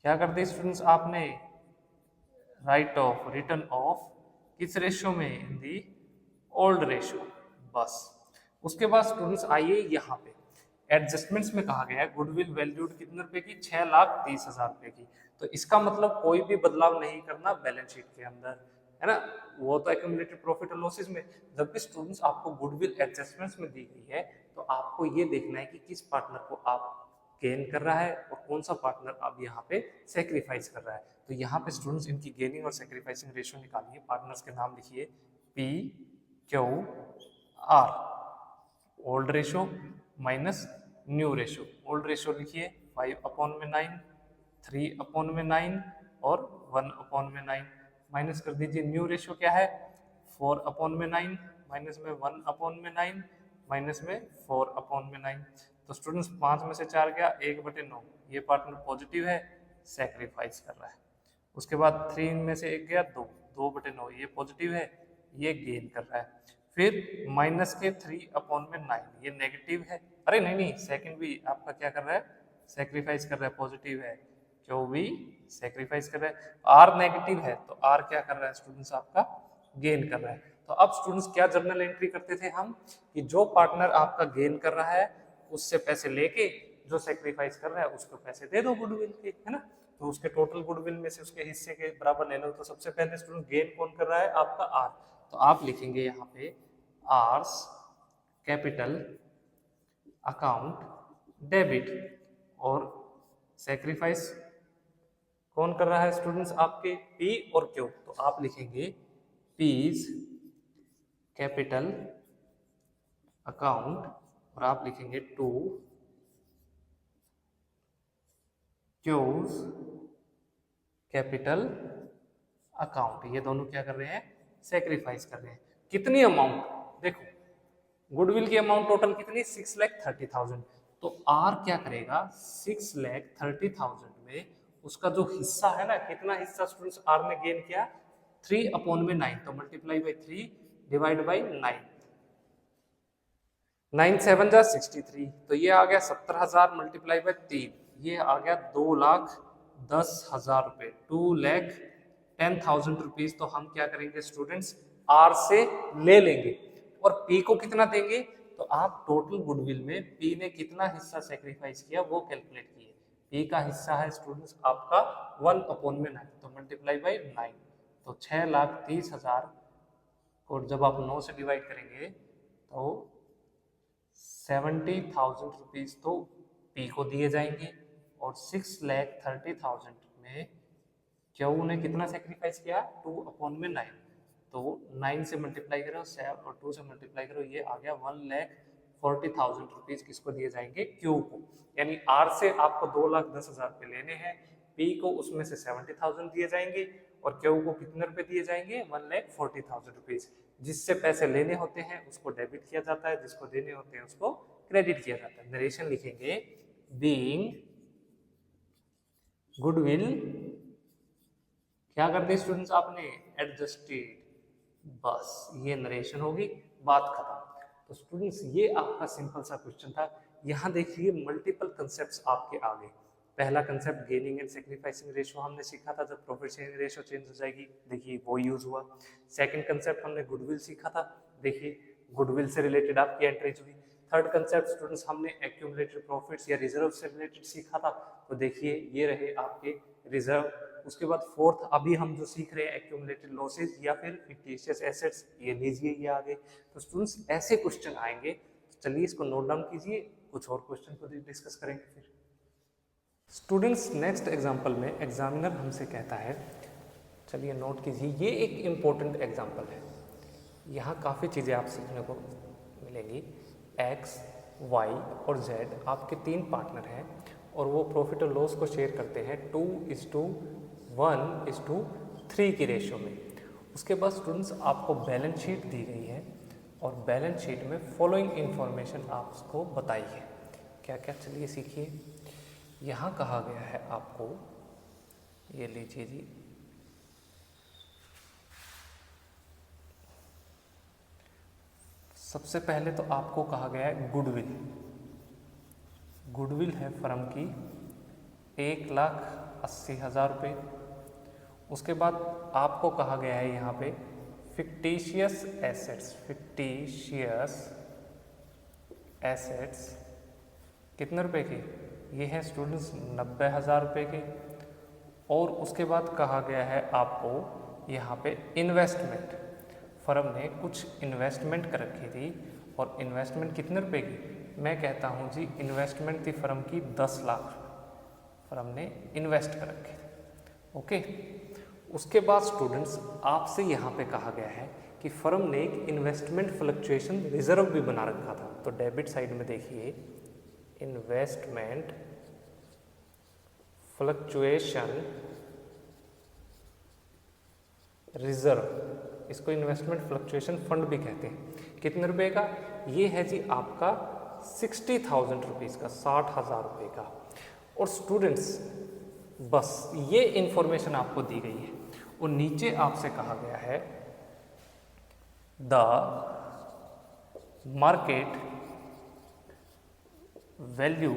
क्या कर दी स्टूडेंट्स आपने, राइट ऑफ, रिटर्न ऑफ किस रेशो में, इन दी ओल्ड रेशो। बस उसके बाद स्टूडेंट्स आइए यहाँ पे एडजस्टमेंट्स में कहा गया है गुडविल वैल्यूड कितने रुपए की, 6,30,000 रुपए की। तो इसका मतलब कोई भी बदलाव नहीं करना बैलेंस शीट के अंदर, है ना, वो तो एक्यूमुलेटेड प्रॉफिट और लॉसेस में। जब भी स्टूडेंट्स आपको गुडविल एडजस्टमेंट्स में दी गई है तो आपको ये देखना है कि किस पार्टनर को आप गेन कर रहा है और कौन सा पार्टनर आप यहाँ पे सेक्रीफाइस कर रहा है। तो यहाँ पे स्टूडेंट्स इनकी गेनिंग और सेक्रीफाइसिंग रेशियो निकालिए, पार्टनर्स के नाम लिखिए P Q R, old ratio minus new ratio. Old ratio लिखिए 5/9, 3/9 और 1/9, माइनस कर दीजिए न्यू रेशो क्या है 4/9, माइनस में 1/9, माइनस में 4/9। तो स्टूडेंट्स 5 में से 4 गया 1/9, ये पार्टनर पॉजिटिव है, सेक्रीफाइस कर रहा है। उसके बाद 3 में से 1 गया 2/9, ये पॉजिटिव है, ये गेन कर रहा है। फिर माइनस के 3/9, ये नेगेटिव है। अरे नहीं, सेकंड भी आपका क्या कर रहा है, सेक्रीफाइस कर रहा है, पॉजिटिव है, क्यों भी सेक्रीफाइस कर रहा है। आर नेगेटिव है तो आर क्या कर रहा है स्टूडेंट्स, आपका गेन कर रहा है। तो अब स्टूडेंट्स क्या जर्नल एंट्री करते थे हम, कि जो पार्टनर आपका गेन कर रहा है उससे पैसे लेके जो सेक्रीफाइस कर रहा है उसको पैसे दे दो गुडविल के, है ना। तो उसके टोटल गुडविल में से उसके हिस्से के बराबर ले लो। तो सबसे पहले स्टूडेंट गेन कौन कर रहा है, आपका आर। तो आप लिखेंगे यहाँ पे आर्स कैपिटल अकाउंट डेबिट, और सेक्रीफाइस कौन कर रहा है स्टूडेंट्स, आपके पी और क्यू। तो आप लिखेंगे पीज कैपिटल अकाउंट, और आप लिखेंगे टू क्यूज कैपिटल अकाउंट। ये दोनों क्या कर रहे हैं, सेक्रीफाइस कर रहे हैं। कितनी अमाउंट, देखो गुडविल की अमाउंट टोटल कितनी, 6,30,000। तो आर क्या करेगा, 6,30,000 में उसका जो हिस्सा है ना, कितना हिस्सा स्टूडेंट्स आर ने गेन किया, 3/9। तो मल्टीप्लाई बाई 3 डिवाइड बाई 9, 9 7 जा 63। तो ये आ गया 70,000 मल्टीप्लाई बाई 3, ये आ गया 2,10,000 रुपए, 2,10,000 रुपीज। तो हम क्या करेंगे स्टूडेंट्स, आर से ले लेंगे और पी को कितना देंगे। तो आप टोटल गुडविल में पी ने कितना हिस्सा सेक्रीफाइस किया वो कैलकुलेट किए। पी का हिस्सा है स्टूडेंट्स आपका 1/9, तो मल्टीप्लाई बाई 9, तो 6,30,000 को जब आप 9 से डिवाइड करेंगे तो 70,000 रुपीज तो पी को दिए जाएंगे, और 6,30,000 में क्यू ने कितना सेक्रीफाइस किया, 2/9। तो 9 से मल्टीप्लाई करो और 2 से मल्टीप्लाई करो, ये आ गया 1,40,000 रुपीज किसको दिए जाएंगे, क्यू को। यानी आर से आपको 2,10,000 रुपये लेने हैं, पी को उसमें से 70,000 दिए जाएंगे, और क्यू को कितने रुपए दिए जाएंगे, 1,40,000 रुपीज। जिससे पैसे लेने होते हैं उसको डेबिट किया जाता है, जिसको देने होते हैं उसको क्रेडिट किया जाता है। नरेशन लिखेंगे बीइंग गुडविल, क्या कर दी स्टूडेंट्स आपने, एडजस्टेड, बस ये नरेशन होगी, बात खत्म। तो स्टूडेंट्स ये आपका सिंपल सा क्वेश्चन था। यहाँ देखिए मल्टीपल कंसेप्ट्स आपके आगे। पहला concept gaining and sacrificing ratio हमने सीखा था, जब प्रॉफिट शेयरिंग रेशियो चेंज हो जाएगी, देखिए वो यूज हुआ। सेकंड कंसेप्ट हमने गुडविल सीखा था, देखिए गुडविल से रिलेटेड आपकी एंट्रीज हुई। थर्ड कंसेप्ट स्टूडेंट्स हमने एक्यूमुलेटेड प्रॉफिट्स या रिजर्व से रिलेटेड सीखा था, तो देखिए ये रहे आपके रिजर्व। उसके बाद फोर्थ अभी हम जो सीख रहे हैं एक्यूमुलेटेड लॉसेज या फिर फिक्टिशियस एसेट्स, ये लीजिए ये आगे। तो स्टूडेंट्स ऐसे क्वेश्चन आएंगे, तो चलिए इसको नोट डाउन कीजिए, कुछ और क्वेश्चन को डिस्कस करेंगे फिर। स्टूडेंट्स नेक्स्ट एग्जाम्पल में एग्जामिनर हमसे कहता है, चलिए नोट कीजिए, ये एक इम्पोर्टेंट एग्जाम्पल है। यहाँ काफ़ी चीज़ें आप सीखने को मिलेंगी। एक्स, वाई और जेड आपके 3 पार्टनर हैं, और वो प्रॉफिट और लॉस को शेयर करते हैं 2:1:3 की रेशियो में। उसके बाद स्टूडेंट्स आपको बैलेंस शीट दी गई है, और बैलेंस शीट में फॉलोइंग इंफॉर्मेशन आपको बताई है। क्या क्या, चलिए सीखिए। यहाँ कहा गया है आपको, ये लीजिए जी, सबसे पहले तो आपको कहा गया है गुडविल। गुडविल है फर्म की 1,80,000 रुपये। उसके बाद आपको कहा गया है यहाँ पे फिक्टिशियस एसेट्स, फिक्टिशियस एसेट्स कितने रुपए के, ये है स्टूडेंट्स 90,000 रुपये के। और उसके बाद कहा गया है आपको यहाँ पे इन्वेस्टमेंट, फर्म ने कुछ इन्वेस्टमेंट कर रखी थी, और इन्वेस्टमेंट कितने रुपए की, मैं कहता हूँ जी इन्वेस्टमेंट थी फर्म की 10 लाख, फर्म ने इन्वेस्ट कर रखे थे। ओके, उसके बाद स्टूडेंट्स आपसे यहाँ पे कहा गया है कि फर्म ने एक इन्वेस्टमेंट फ्लक्चुएशन रिजर्व भी बना रखा था। तो डेबिट साइड में देखिए इन्वेस्टमेंट फ्लक्चुएशन रिजर्व, इसको इन्वेस्टमेंट फ्लक्चुएशन फंड भी कहते हैं। कितने रुपए का, ये है जी आपका 60,000 रुपीज़ का, 60,000 रुपये का। और स्टूडेंट्स बस ये इंफॉर्मेशन आपको दी गई है और नीचे आपसे कहा गया है the market value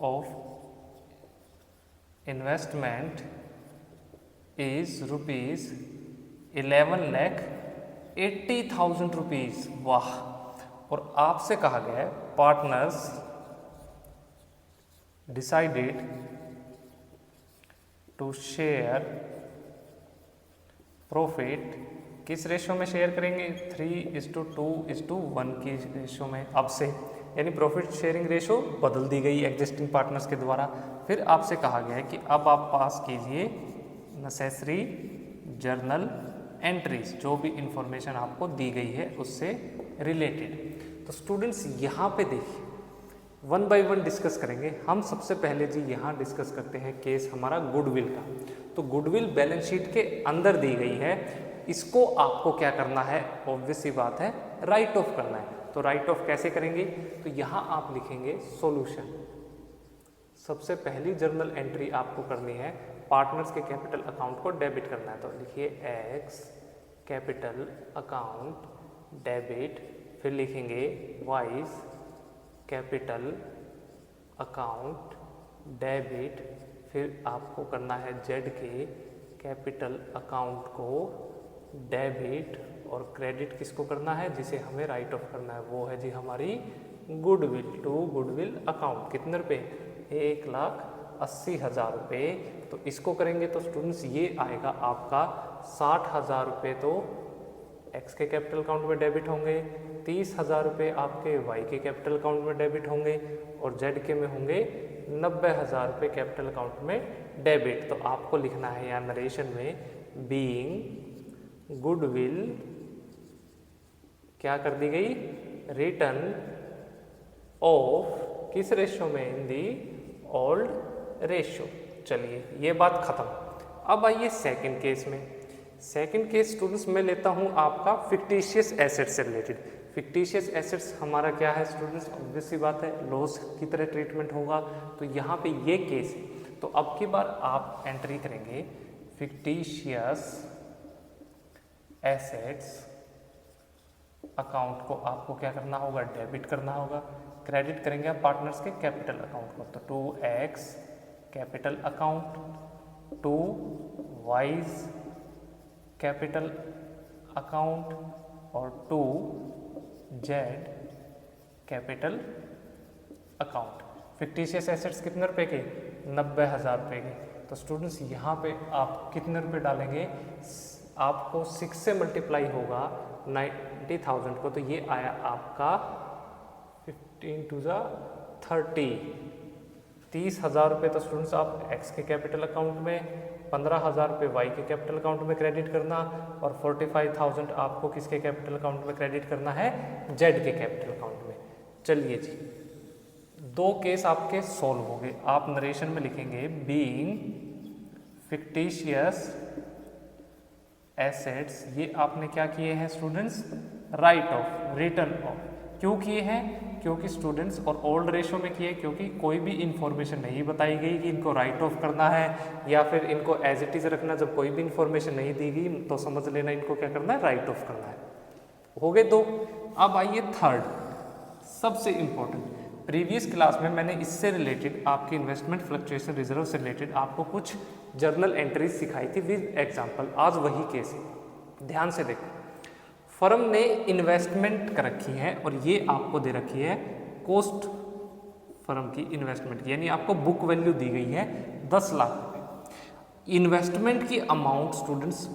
of investment is rupees 11,80,000 rupees. वाह। और आपसे कहा गया है partners decided to share profit, किस रेशो में शेयर करेंगे? 3:2:1 की रेशो में। अब से यानी प्रॉफिट शेयरिंग रेशो बदल दी गई एग्जिस्टिंग पार्टनर्स के द्वारा। फिर आपसे कहा गया है कि अब आप पास कीजिए नेसेसरी जर्नल एंट्रीज, जो भी इंफॉर्मेशन आपको दी गई है उससे रिलेटेड। तो स्टूडेंट्स यहाँ पे देखिए, वन बाय वन डिस्कस करेंगे हम। सबसे पहले जी यहाँ डिस्कस करते हैं केस हमारा गुडविल का। तो गुडविल बैलेंस शीट के अंदर दी गई है, इसको आपको क्या करना है? ऑब्वियस सी बात है, राइट ऑफ करना है। तो राइट ऑफ कैसे करेंगे? तो यहाँ आप लिखेंगे सॉल्यूशन। सबसे पहली जर्नल एंट्री आपको करनी है, पार्टनर्स के कैपिटल अकाउंट को डेबिट करना है। तो लिखिए एक्स कैपिटल अकाउंट डेबिट, फिर लिखेंगे वाइज कैपिटल अकाउंट डेबिट, फिर आपको करना है जेड के कैपिटल अकाउंट को डेबिट, और क्रेडिट किसको करना है? जिसे हमें राइट ऑफ करना है, वो है जी हमारी गुडविल टू गुडविल अकाउंट। कितने रुपए? 1,80,000 रुपये। तो इसको करेंगे तो स्टूडेंट्स ये आएगा आपका 60,000 रुपये तो एक्स के कैपिटल अकाउंट में डेबिट होंगे, 30,000 रुपये आपके वाई के कैपिटल अकाउंट में डेबिट होंगे, और जेड के में होंगे 90,000 रुपये कैपिटल अकाउंट में डेबिट। तो आपको लिखना है यहाँ नरेशन में बीइंग गुडविल क्या कर दी गई? रिटर्न ऑफ किस रेशो में? इन दी ओल्ड रेशो। चलिए ये बात खत्म। अब आइए सेकंड केस में। सेकंड केस स्टूडेंट्स मैं लेता हूं आपका फिक्टिशियस एसेट से रिलेटेड। फिक्टिशियस एसेट्स हमारा क्या है स्टूडेंट्स? ऑब्वियस सी बात है, लॉस की तरह ट्रीटमेंट होगा। तो यहाँ पे ये केस है। तो अब की बार आप एंट्री करेंगे फिक्टिशियस एसेट्स अकाउंट को आपको क्या करना होगा? डेबिट करना होगा। क्रेडिट करेंगे आप पार्टनर्स के कैपिटल अकाउंट को। तो 2x capital account, 2y capital account, और 2z capital account. Fictitious assets कितने रुपए के? 90,000 रुपये के। तो स्टूडेंट्स यहाँ पे आप कितने रुपए डालेंगे? आपको 6 से मल्टीप्लाई होगा 90,000 को, तो ये आया आपका 15 to the 30, 30,000 रुपये। तो स्टूडेंट्स आप एक्स के कैपिटल अकाउंट में, 15,000 रुपये वाई के कैपिटल अकाउंट में क्रेडिट करना, और 45,000 आपको किसके कैपिटल अकाउंट में क्रेडिट करना है? जेड के कैपिटल अकाउंट में। चलिए जी, दो केस आपके सॉल्व हो गए। आप नरेशन में लिखेंगे बीइंग फिक्टिशियस एसेट्स, ये आपने क्या किए हैं students? Right of, return of. क्यों किए हैं? क्योंकि स्टूडेंट्स और ओल्ड रेशो में किए, क्योंकि कोई भी इंफॉर्मेशन नहीं बताई गई कि इनको राइट ऑफ करना है या फिर इनको एज इट इज रखना। जब कोई भी इंफॉर्मेशन नहीं दी गई तो समझ लेना इनको क्या करना है? राइट ऑफ करना है। हो गए दो। अब आइए थर्ड, सबसे इंपॉर्टेंट। प्रीवियस क्लास में मैंने इससे रिलेटेड आपकी इन्वेस्टमेंट फ्लक्चुएशन रिजर्व से रिलेटेड आपको कुछ जर्नल एंट्रीज सिखाई थी विद एग्जाम्पल। आज वही केस है, ध्यान से देखो। फर्म ने इन्वेस्टमेंट कर रखी है और ये आपको दे रखी है कॉस्ट फर्म की इन्वेस्टमेंट, यानी आपको बुक वैल्यू दी गई है 10 लाख रुपये। इन्वेस्टमेंट की अमाउंट स्टूडेंट्स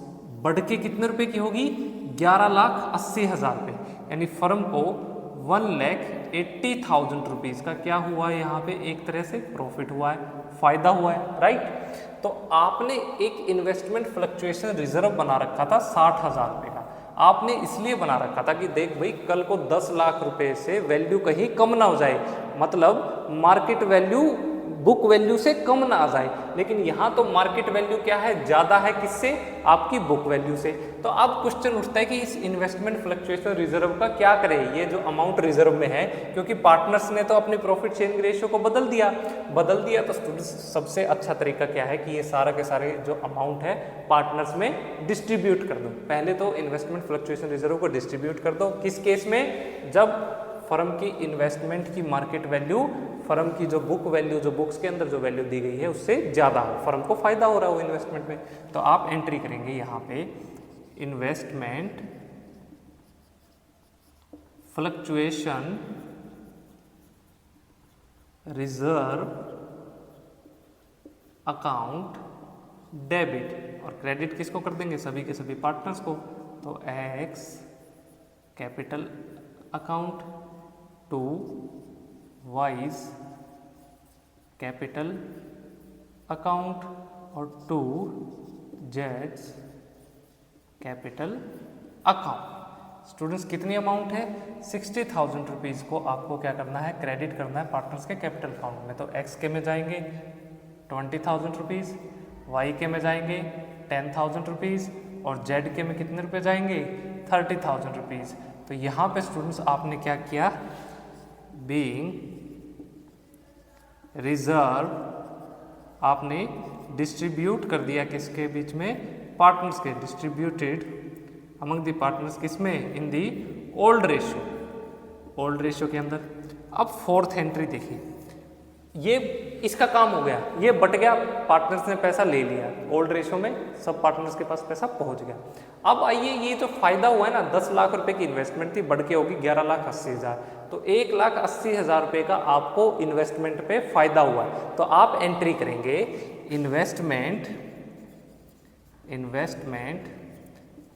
बढ़ के कितने रुपए की होगी? 11,80,000 रुपये, यानी फर्म को 1,80,000 रुपीज़ का क्या हुआ है? यहाँ पे एक तरह से प्रॉफिट हुआ है, फायदा हुआ है, राइट। तो आपने एक इन्वेस्टमेंट फ्लक्चुएशन रिजर्व बना रखा था 60,000 रुपये का। आपने इसलिए बना रखा था कि देख भाई कल को 10 लाख रुपए से वैल्यू कहीं कम ना हो जाए, मतलब मार्केट वैल्यू बुक वैल्यू से कम ना आ जाए। लेकिन यहाँ तो मार्केट वैल्यू क्या है, ज़्यादा है किससे, आपकी बुक वैल्यू से। तो अब क्वेश्चन उठता है कि इस इन्वेस्टमेंट फ्लक्चुएशन रिजर्व का क्या करें, ये जो अमाउंट रिजर्व में है, क्योंकि पार्टनर्स ने तो अपनी प्रॉफिट शेयरिंग रेशियो को बदल दिया तो स्टूडेंट्स सबसे अच्छा तरीका क्या है कि ये सारा के सारे जो अमाउंट है पार्टनर्स में डिस्ट्रीब्यूट कर दो। पहले तो इन्वेस्टमेंट फ्लक्चुएशन रिजर्व को डिस्ट्रीब्यूट कर दो, किस केस में, जब फर्म की इन्वेस्टमेंट की मार्केट वैल्यू फर्म की जो बुक वैल्यू, जो बुक्स के अंदर जो वैल्यू दी गई है उससे ज़्यादा हो, फर्म को फायदा हो रहा हो इन्वेस्टमेंट में। तो आप एंट्री करेंगे यहाँ पे investment fluctuation reserve account debit, और क्रेडिट किसको कर देंगे, सभी के सभी पार्टनर्स को। तो X capital account to Y's capital account और टू जेड्स कैपिटल अकाउंट। स्टूडेंट्स कितनी अमाउंट है, 60,000 रुपीज़ को आपको क्या करना है, क्रेडिट करना है पार्टनर्स के कैपिटल अकाउंट में। तो एक्स के में जाएंगे 20,000 रुपीज़, वाई के में जाएंगे 10,000 रुपीज़ और जेड के में कितने रुपए जाएंगे, 30,000 रुपीज़। तो यहाँ पे स्टूडेंट्स आपने क्या किया, बीइंग रिजर्व आपने डिस्ट्रीब्यूट कर दिया किसके बीच में, पार्टनर्स के, डिस्ट्रीब्यूटेड अमंग दी पार्टनर्स किसमें, इन दी ओल्ड रेशियो के अंदर। अब फोर्थ एंट्री देखिए, ये इसका काम हो गया, ये बट गया, पार्टनर्स ने पैसा ले लिया ओल्ड रेशियो में, सब पार्टनर्स के पास पैसा पहुंच गया। अब आइए ये जो फायदा हुआ है ना, 10 लाख रुपए की इन्वेस्टमेंट थी, बढ़ के होगी 11,80,000, तो 1,80,000 रुपए का आपको इन्वेस्टमेंट पे फायदा हुआ है। तो आप एंट्री करेंगे इन्वेस्टमेंट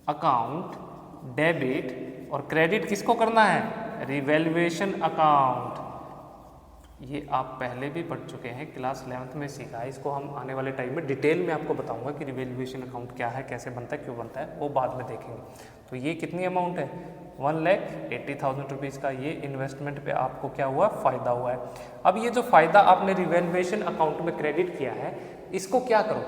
अकाउंट डेबिट, और क्रेडिट किसको करना है, रिवैल्यूएशन अकाउंट। ये आप पहले भी पढ़ चुके हैं, क्लास 11th में सीखा है, इसको हम आने वाले टाइम में डिटेल में आपको बताऊंगा कि रिवैल्यूएशन अकाउंट क्या है, कैसे बनता है, क्यों बनता है, वो बाद में देखेंगे। तो ये कितनी अमाउंट है, 1,80,000 रुपीज़ का ये इन्वेस्टमेंट पे आपको क्या हुआ, फ़ायदा हुआ है। अब ये जो फ़ायदा आपने रिवैल्यूएशन अकाउंट में क्रेडिट किया है, इसको क्या करो,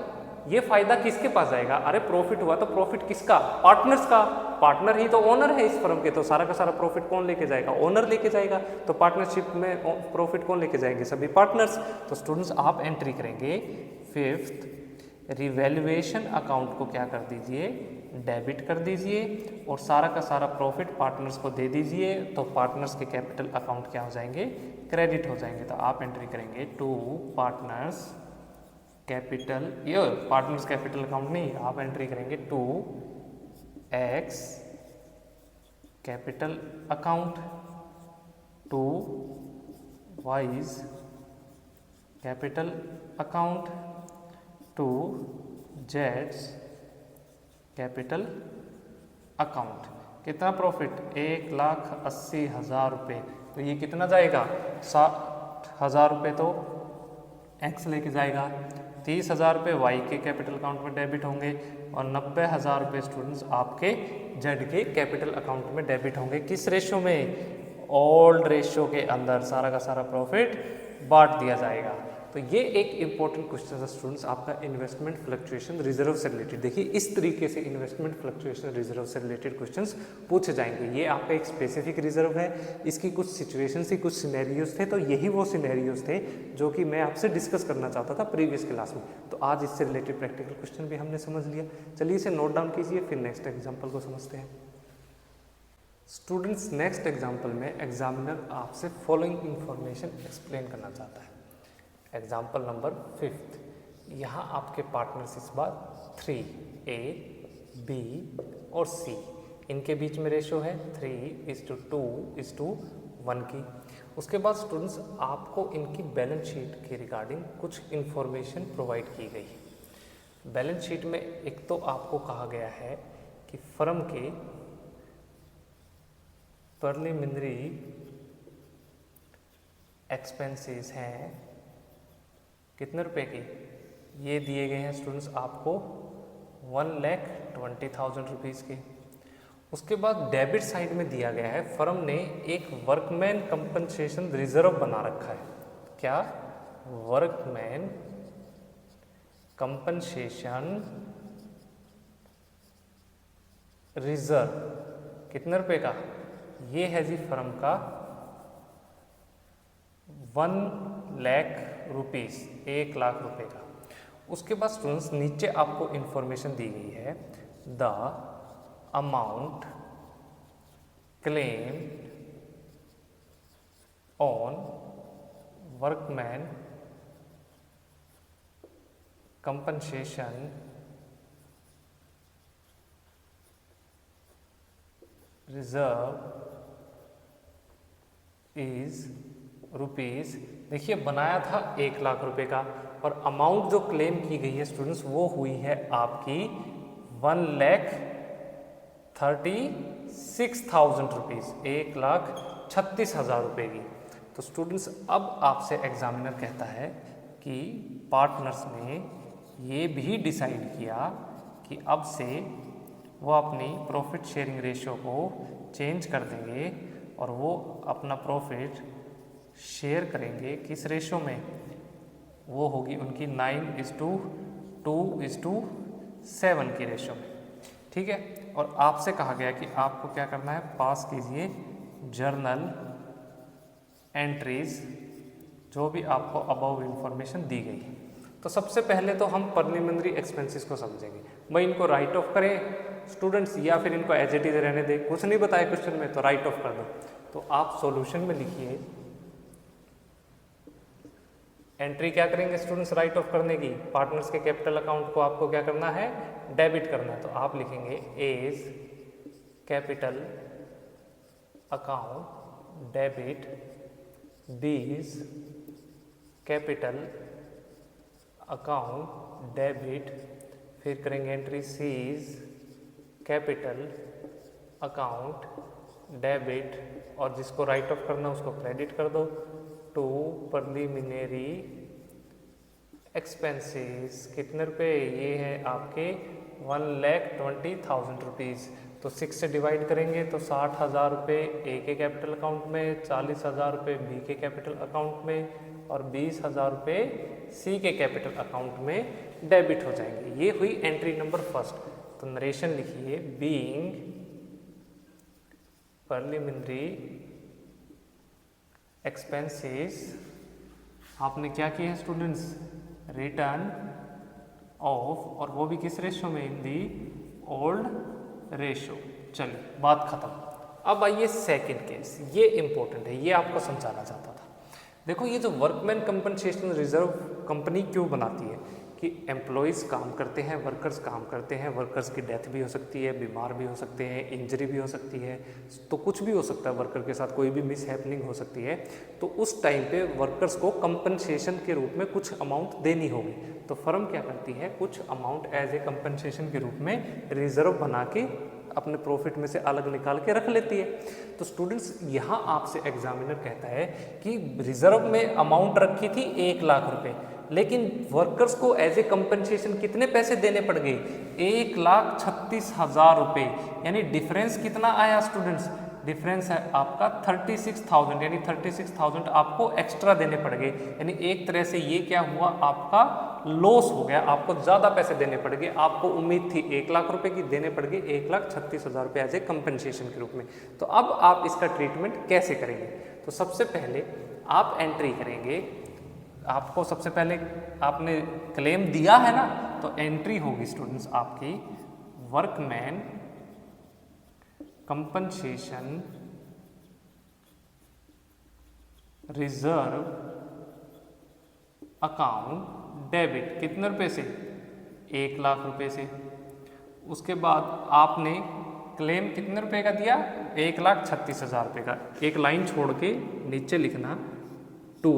ये फायदा किसके पास जाएगा, अरे प्रॉफिट हुआ तो प्रॉफिट किसका, पार्टनर्स का, पार्टनर ही तो ओनर है इस फर्म के, तो सारा का सारा प्रॉफिट कौन लेके जाएगा, ओनर लेके जाएगा। तो पार्टनरशिप में प्रॉफिट कौन लेके जाएंगे, सभी पार्टनर्स। तो स्टूडेंट्स आप एंट्री करेंगे फिफ्थ, रिवैल्यूएशन अकाउंट को क्या कर दीजिए, डेबिट कर दीजिए, और सारा का सारा प्रॉफिट पार्टनर्स को दे दीजिए। तो पार्टनर्स के कैपिटल अकाउंट क्या हो जाएंगे, क्रेडिट हो जाएंगे। तो आप एंट्री करेंगे टू पार्टनर्स कैपिटल, ये पार्टनर्स कैपिटल अकाउंट नहीं, आप एंट्री करेंगे to X capital account, to Y's capital account, to जेड्स कैपिटल अकाउंट। कितना प्रॉफिट, 1,80,000 रुपये। तो ये कितना जाएगा, 60,000 रुपये तो एक्स लेके जाएगा, 30,000 रुपये वाई के कैपिटल अकाउंट में डेबिट होंगे, और 90,000 रुपये स्टूडेंट्स आपके जेड के कैपिटल अकाउंट में डेबिट होंगे। किस रेशियो में, ओल्ड रेशियो के अंदर सारा का सारा प्रॉफिट बांट दिया जाएगा। तो ये एक इंपॉर्टेंट क्वेश्चन है स्टूडेंट्स आपका इन्वेस्टमेंट फ्लक्चुएशन रिजर्व से रिलेटेड। देखिए इस तरीके से इन्वेस्टमेंट फ्लक्चुएशन रिजर्व से रिलेटेड क्वेश्चंस पूछे जाएंगे। ये आपका एक स्पेसिफिक रिजर्व है, इसकी कुछ सिचुएशंस थी, कुछ सिनेरियोज थे, तो यही वो सिनेरियोज थे जो कि मैं आपसे डिस्कस करना चाहता था प्रीवियस क्लास में। तो आज इससे रिलेटेड प्रैक्टिकल क्वेश्चन भी हमने समझ लिया। चलिए इसे नोट डाउन कीजिए, फिर नेक्स्ट एग्जाम्पल को समझते हैं। स्टूडेंट्स नेक्स्ट एग्जाम्पल में एग्जामिनर आपसे फॉलोइंग इंफॉर्मेशन एक्सप्लेन करना चाहता है। एग्जाम्पल नंबर 5, यहाँ आपके पार्टनर्स इस बार 3, A, B और C, इनके बीच में रेशो है 3:2:1 की। उसके बाद स्टूडेंट्स आपको इनकी बैलेंस शीट के रिगार्डिंग कुछ इंफॉर्मेशन प्रोवाइड की गई है। बैलेंस शीट में एक तो आपको कहा गया है कि फर्म के प्रीलिमिनरी एक्सपेंसेस हैं कितने रुपए की, ये दिए गए हैं स्टूडेंट्स आपको 1,20,000 रुपीज़ के। उसके बाद डेबिट साइड में दिया गया है फर्म ने एक वर्कमैन कंपनसेशन रिजर्व बना रखा है। क्या, वर्कमैन कंपनसेशन रिजर्व कितने रुपए का, ये है जी फर्म का 1 लाख रुपीस, 1 लाख रुपए का। उसके बाद स्टूडेंट्स नीचे आपको इंफॉर्मेशन दी गई है, the amount claim on workman compensation reserve is rupees. देखिए बनाया था 1 लाख रुपए का और अमाउंट जो क्लेम की गई है स्टूडेंट्स वो हुई है आपकी 1,36,000 रुपीज़, 1,36,000 रुपये की। तो स्टूडेंट्स अब आपसे एग्जामिनर कहता है कि पार्टनर्स ने ये भी डिसाइड किया कि अब से वो अपनी प्रॉफिट शेयरिंग रेशियो को चेंज कर देंगे और वो अपना प्रॉफिट शेयर करेंगे किस रेशियो में, वो होगी उनकी 9:2:7 की रेशियो में। ठीक है, और आपसे कहा गया कि आपको क्या करना है, पास कीजिए जर्नल एंट्रीज जो भी आपको अबव इंफॉर्मेशन दी गई है। तो सबसे पहले तो हम प्रीलिमिनरी एक्सपेंसेस को समझेंगे। भाई इनको राइट ऑफ करें स्टूडेंट्स या फिर इनको एज इट इज रहने दें, कुछ नहीं बताया क्वेश्चन में तो राइट ऑफ कर दो। तो आप सॉल्यूशन में लिखिए एंट्री क्या करेंगे स्टूडेंट्स राइट ऑफ करने की, पार्टनर्स के कैपिटल अकाउंट को आपको क्या करना है, डेबिट करना है। तो आप लिखेंगे A's capital account debit D's capital account debit, फिर करेंगे entry C's capital account debit और जिसको राइट ऑफ करना उसको क्रेडिट कर दो टू प्रीलिमिनरी एक्सपेंसेस। कितने रुपए, ये है आपके 1,20,000 रुपीज़। तो 6 से डिवाइड करेंगे तो 60,000 रुपये ए के कैपिटल अकाउंट में, 40,000 रुपये बी के कैपिटल अकाउंट में और 20,000 रुपये सी के कैपिटल अकाउंट में डेबिट हो जाएंगे। ये हुई एंट्री नंबर फर्स्ट। तो नरेशन लिखिए बीइंग प्रीलिमिनरी एक्सपेंसेस, आपने क्या किया है स्टूडेंट्स, रिटर्न ऑफ, और वो भी किस रेशो में, इन दी ओल्ड रेशो। चलिए बात खत्म। अब आइए सेकंड केस, ये इंपॉर्टेंट है, ये आपको समझाना चाहता था। देखो ये जो वर्कमैन कंपनसेशन रिजर्व कंपनी क्यों बनाती है कि एम्प्लॉयज़ काम करते हैं, वर्कर्स काम करते हैं, वर्कर्स की डेथ भी हो सकती है, बीमार भी हो सकते हैं, इंजरी भी हो सकती है, तो कुछ भी हो सकता है, वर्कर के साथ कोई भी मिस हैपनिंग हो सकती है। तो उस टाइम पे वर्कर्स को कंपनसेशन के रूप में कुछ अमाउंट देनी होगी। तो फर्म क्या करती है, कुछ अमाउंट एज ए कंपनसेशन के रूप में रिजर्व बना के अपने प्रॉफिट में से अलग निकाल के रख लेती है। तो स्टूडेंट्स यहाँ आपसे एग्जामिनर कहता है कि रिजर्व में अमाउंट रखी थी 1 लाख रुपए, लेकिन वर्कर्स को एज ए कंपनसेशन कितने पैसे देने पड़ गए, 1,36,000 रुपये। यानी डिफरेंस कितना आया स्टूडेंट्स, डिफरेंस है आपका 36,000, यानी 36,000 आपको एक्स्ट्रा देने पड़ गए। यानी एक तरह से ये क्या हुआ, आपका लॉस हो गया, आपको ज़्यादा पैसे देने पड़ गए। आपको उम्मीद थी 1 लाख रुपए की, देने पड़ गए 1,36,000 रुपये एज ए कंपनसेशन के रूप में। तो अब आप इसका ट्रीटमेंट कैसे करेंगे, तो सबसे पहले आप एंट्री करेंगे। आपको सबसे पहले आपने क्लेम दिया है ना, तो एंट्री होगी स्टूडेंट्स आपकी workman compensation reserve account debit, कितने रुपए से, 1 लाख रुपए से। उसके बाद आपने क्लेम कितने रुपए का दिया, 1,36,000 रुपये का। एक लाइन छोड़ के नीचे लिखना to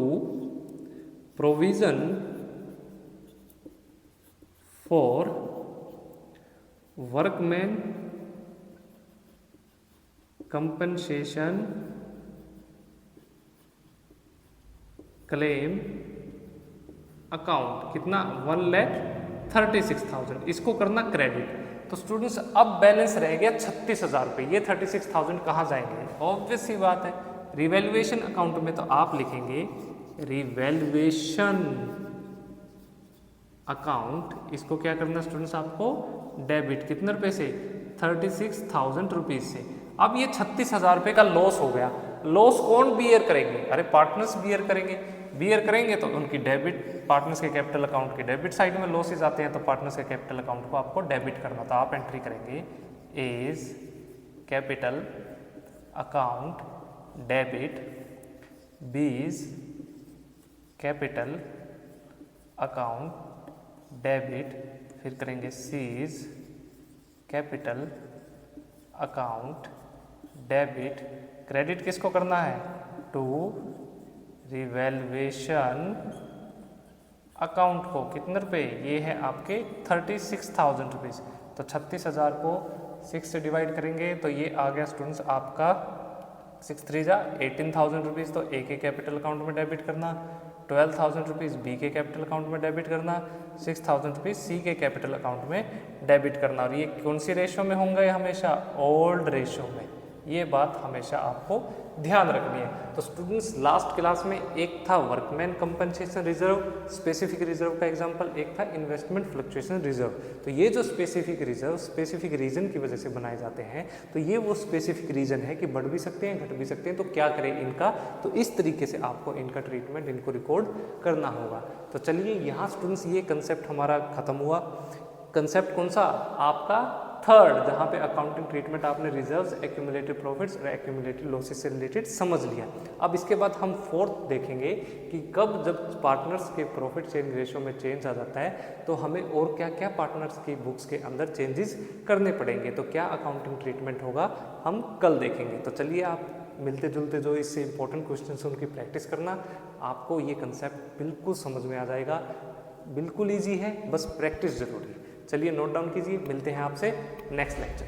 provision for workman compensation claim account, कितना, 1,36,000, इसको करना क्रेडिट। तो स्टूडेंट्स अब बैलेंस रह गया 36,000 रुपये। ये 36,000 कहाँ जाएंगे, ऑब्वियस सी बात है रिवैल्यूएशन अकाउंट में। तो आप लिखेंगे रिवैल्यूएशन अकाउंट, इसको क्या करना स्टूडेंट्स, आपको डेबिट कितने रुपए से, 36,000 रुपीज से। अब ये 36,000 रुपये का लॉस हो गया, लॉस कौन बियर करेंगे, अरे पार्टनर्स बियर करेंगे, बियर करेंगे तो उनकी डेबिट, पार्टनर्स के कैपिटल अकाउंट की डेबिट साइड में लॉसेज आते हैं तो पार्टनर्स के कैपिटल अकाउंट को आपको डेबिट करना, तो आप एंट्री करेंगे A's capital account debit, B's capital account debit, फिर करेंगे C's capital account debit. Credit किसको करना है, टू रिवैल्यूएशन अकाउंट को, कितने रुपए, ये है आपके 36,000 रुपीज़। तो 36,000 को 6 से डिवाइड करेंगे तो ये आ गया स्टूडेंट्स आपका 6 3 जा 18,000 रुपीज़। तो ए के कैपिटल अकाउंट में डेबिट करना, 12,000 रुपीज़ बी के कैपिटल अकाउंट में डेबिट करना, 6,000 रुपीज़ सी के कैपिटल अकाउंट में डेबिट करना। और ये कौन सी रेशो में होंगे, हमेशा ओल्ड रेशो में, ये बात हमेशा आपको ध्यान रखनी है। तो स्टूडेंट्स लास्ट क्लास में एक था workman compensation reserve, specific reserve का एग्जांपल, एक था इन्वेस्टमेंट फ्लक्चुएशन रिजर्व। तो ये जो स्पेसिफिक रिजर्व स्पेसिफिक रीजन की वजह से बनाए जाते हैं, तो ये वो स्पेसिफिक रीजन है कि बढ़ भी सकते हैं घट भी सकते हैं, तो क्या करें इनका, तो इस तरीके से आपको इनका ट्रीटमेंट, इनको रिकॉर्ड करना होगा। तो चलिए यहाँ स्टूडेंट्स ये कंसेप्ट हमारा खत्म हुआ। कंसेप्ट कौन सा, आपका थर्ड, जहाँ पे अकाउंटिंग ट्रीटमेंट आपने रिजर्व्स, एक्यूमुलेटेड प्रॉफिट्स और एक्यूमुलेटेड लॉसेस से रिलेटेड समझ लिया। अब इसके बाद हम फोर्थ देखेंगे कि कब जब पार्टनर्स के प्रॉफिट शेयरिंग रेशो में चेंज आ जाता है तो हमें और क्या क्या पार्टनर्स की बुक्स के अंदर चेंजेस करने पड़ेंगे, तो क्या अकाउंटिंग ट्रीटमेंट होगा हम कल देखेंगे। तो चलिए आप मिलते जुलते जो इससे इंपॉर्टेंट क्वेश्चन हैं उनकी प्रैक्टिस करना, आपको ये कंसेप्ट बिल्कुल समझ में आ जाएगा, बिल्कुल ईजी है, बस प्रैक्टिस जरूरी है। चलिए नोट डाउन कीजिए, मिलते हैं आपसे नेक्स्ट लेक्चर।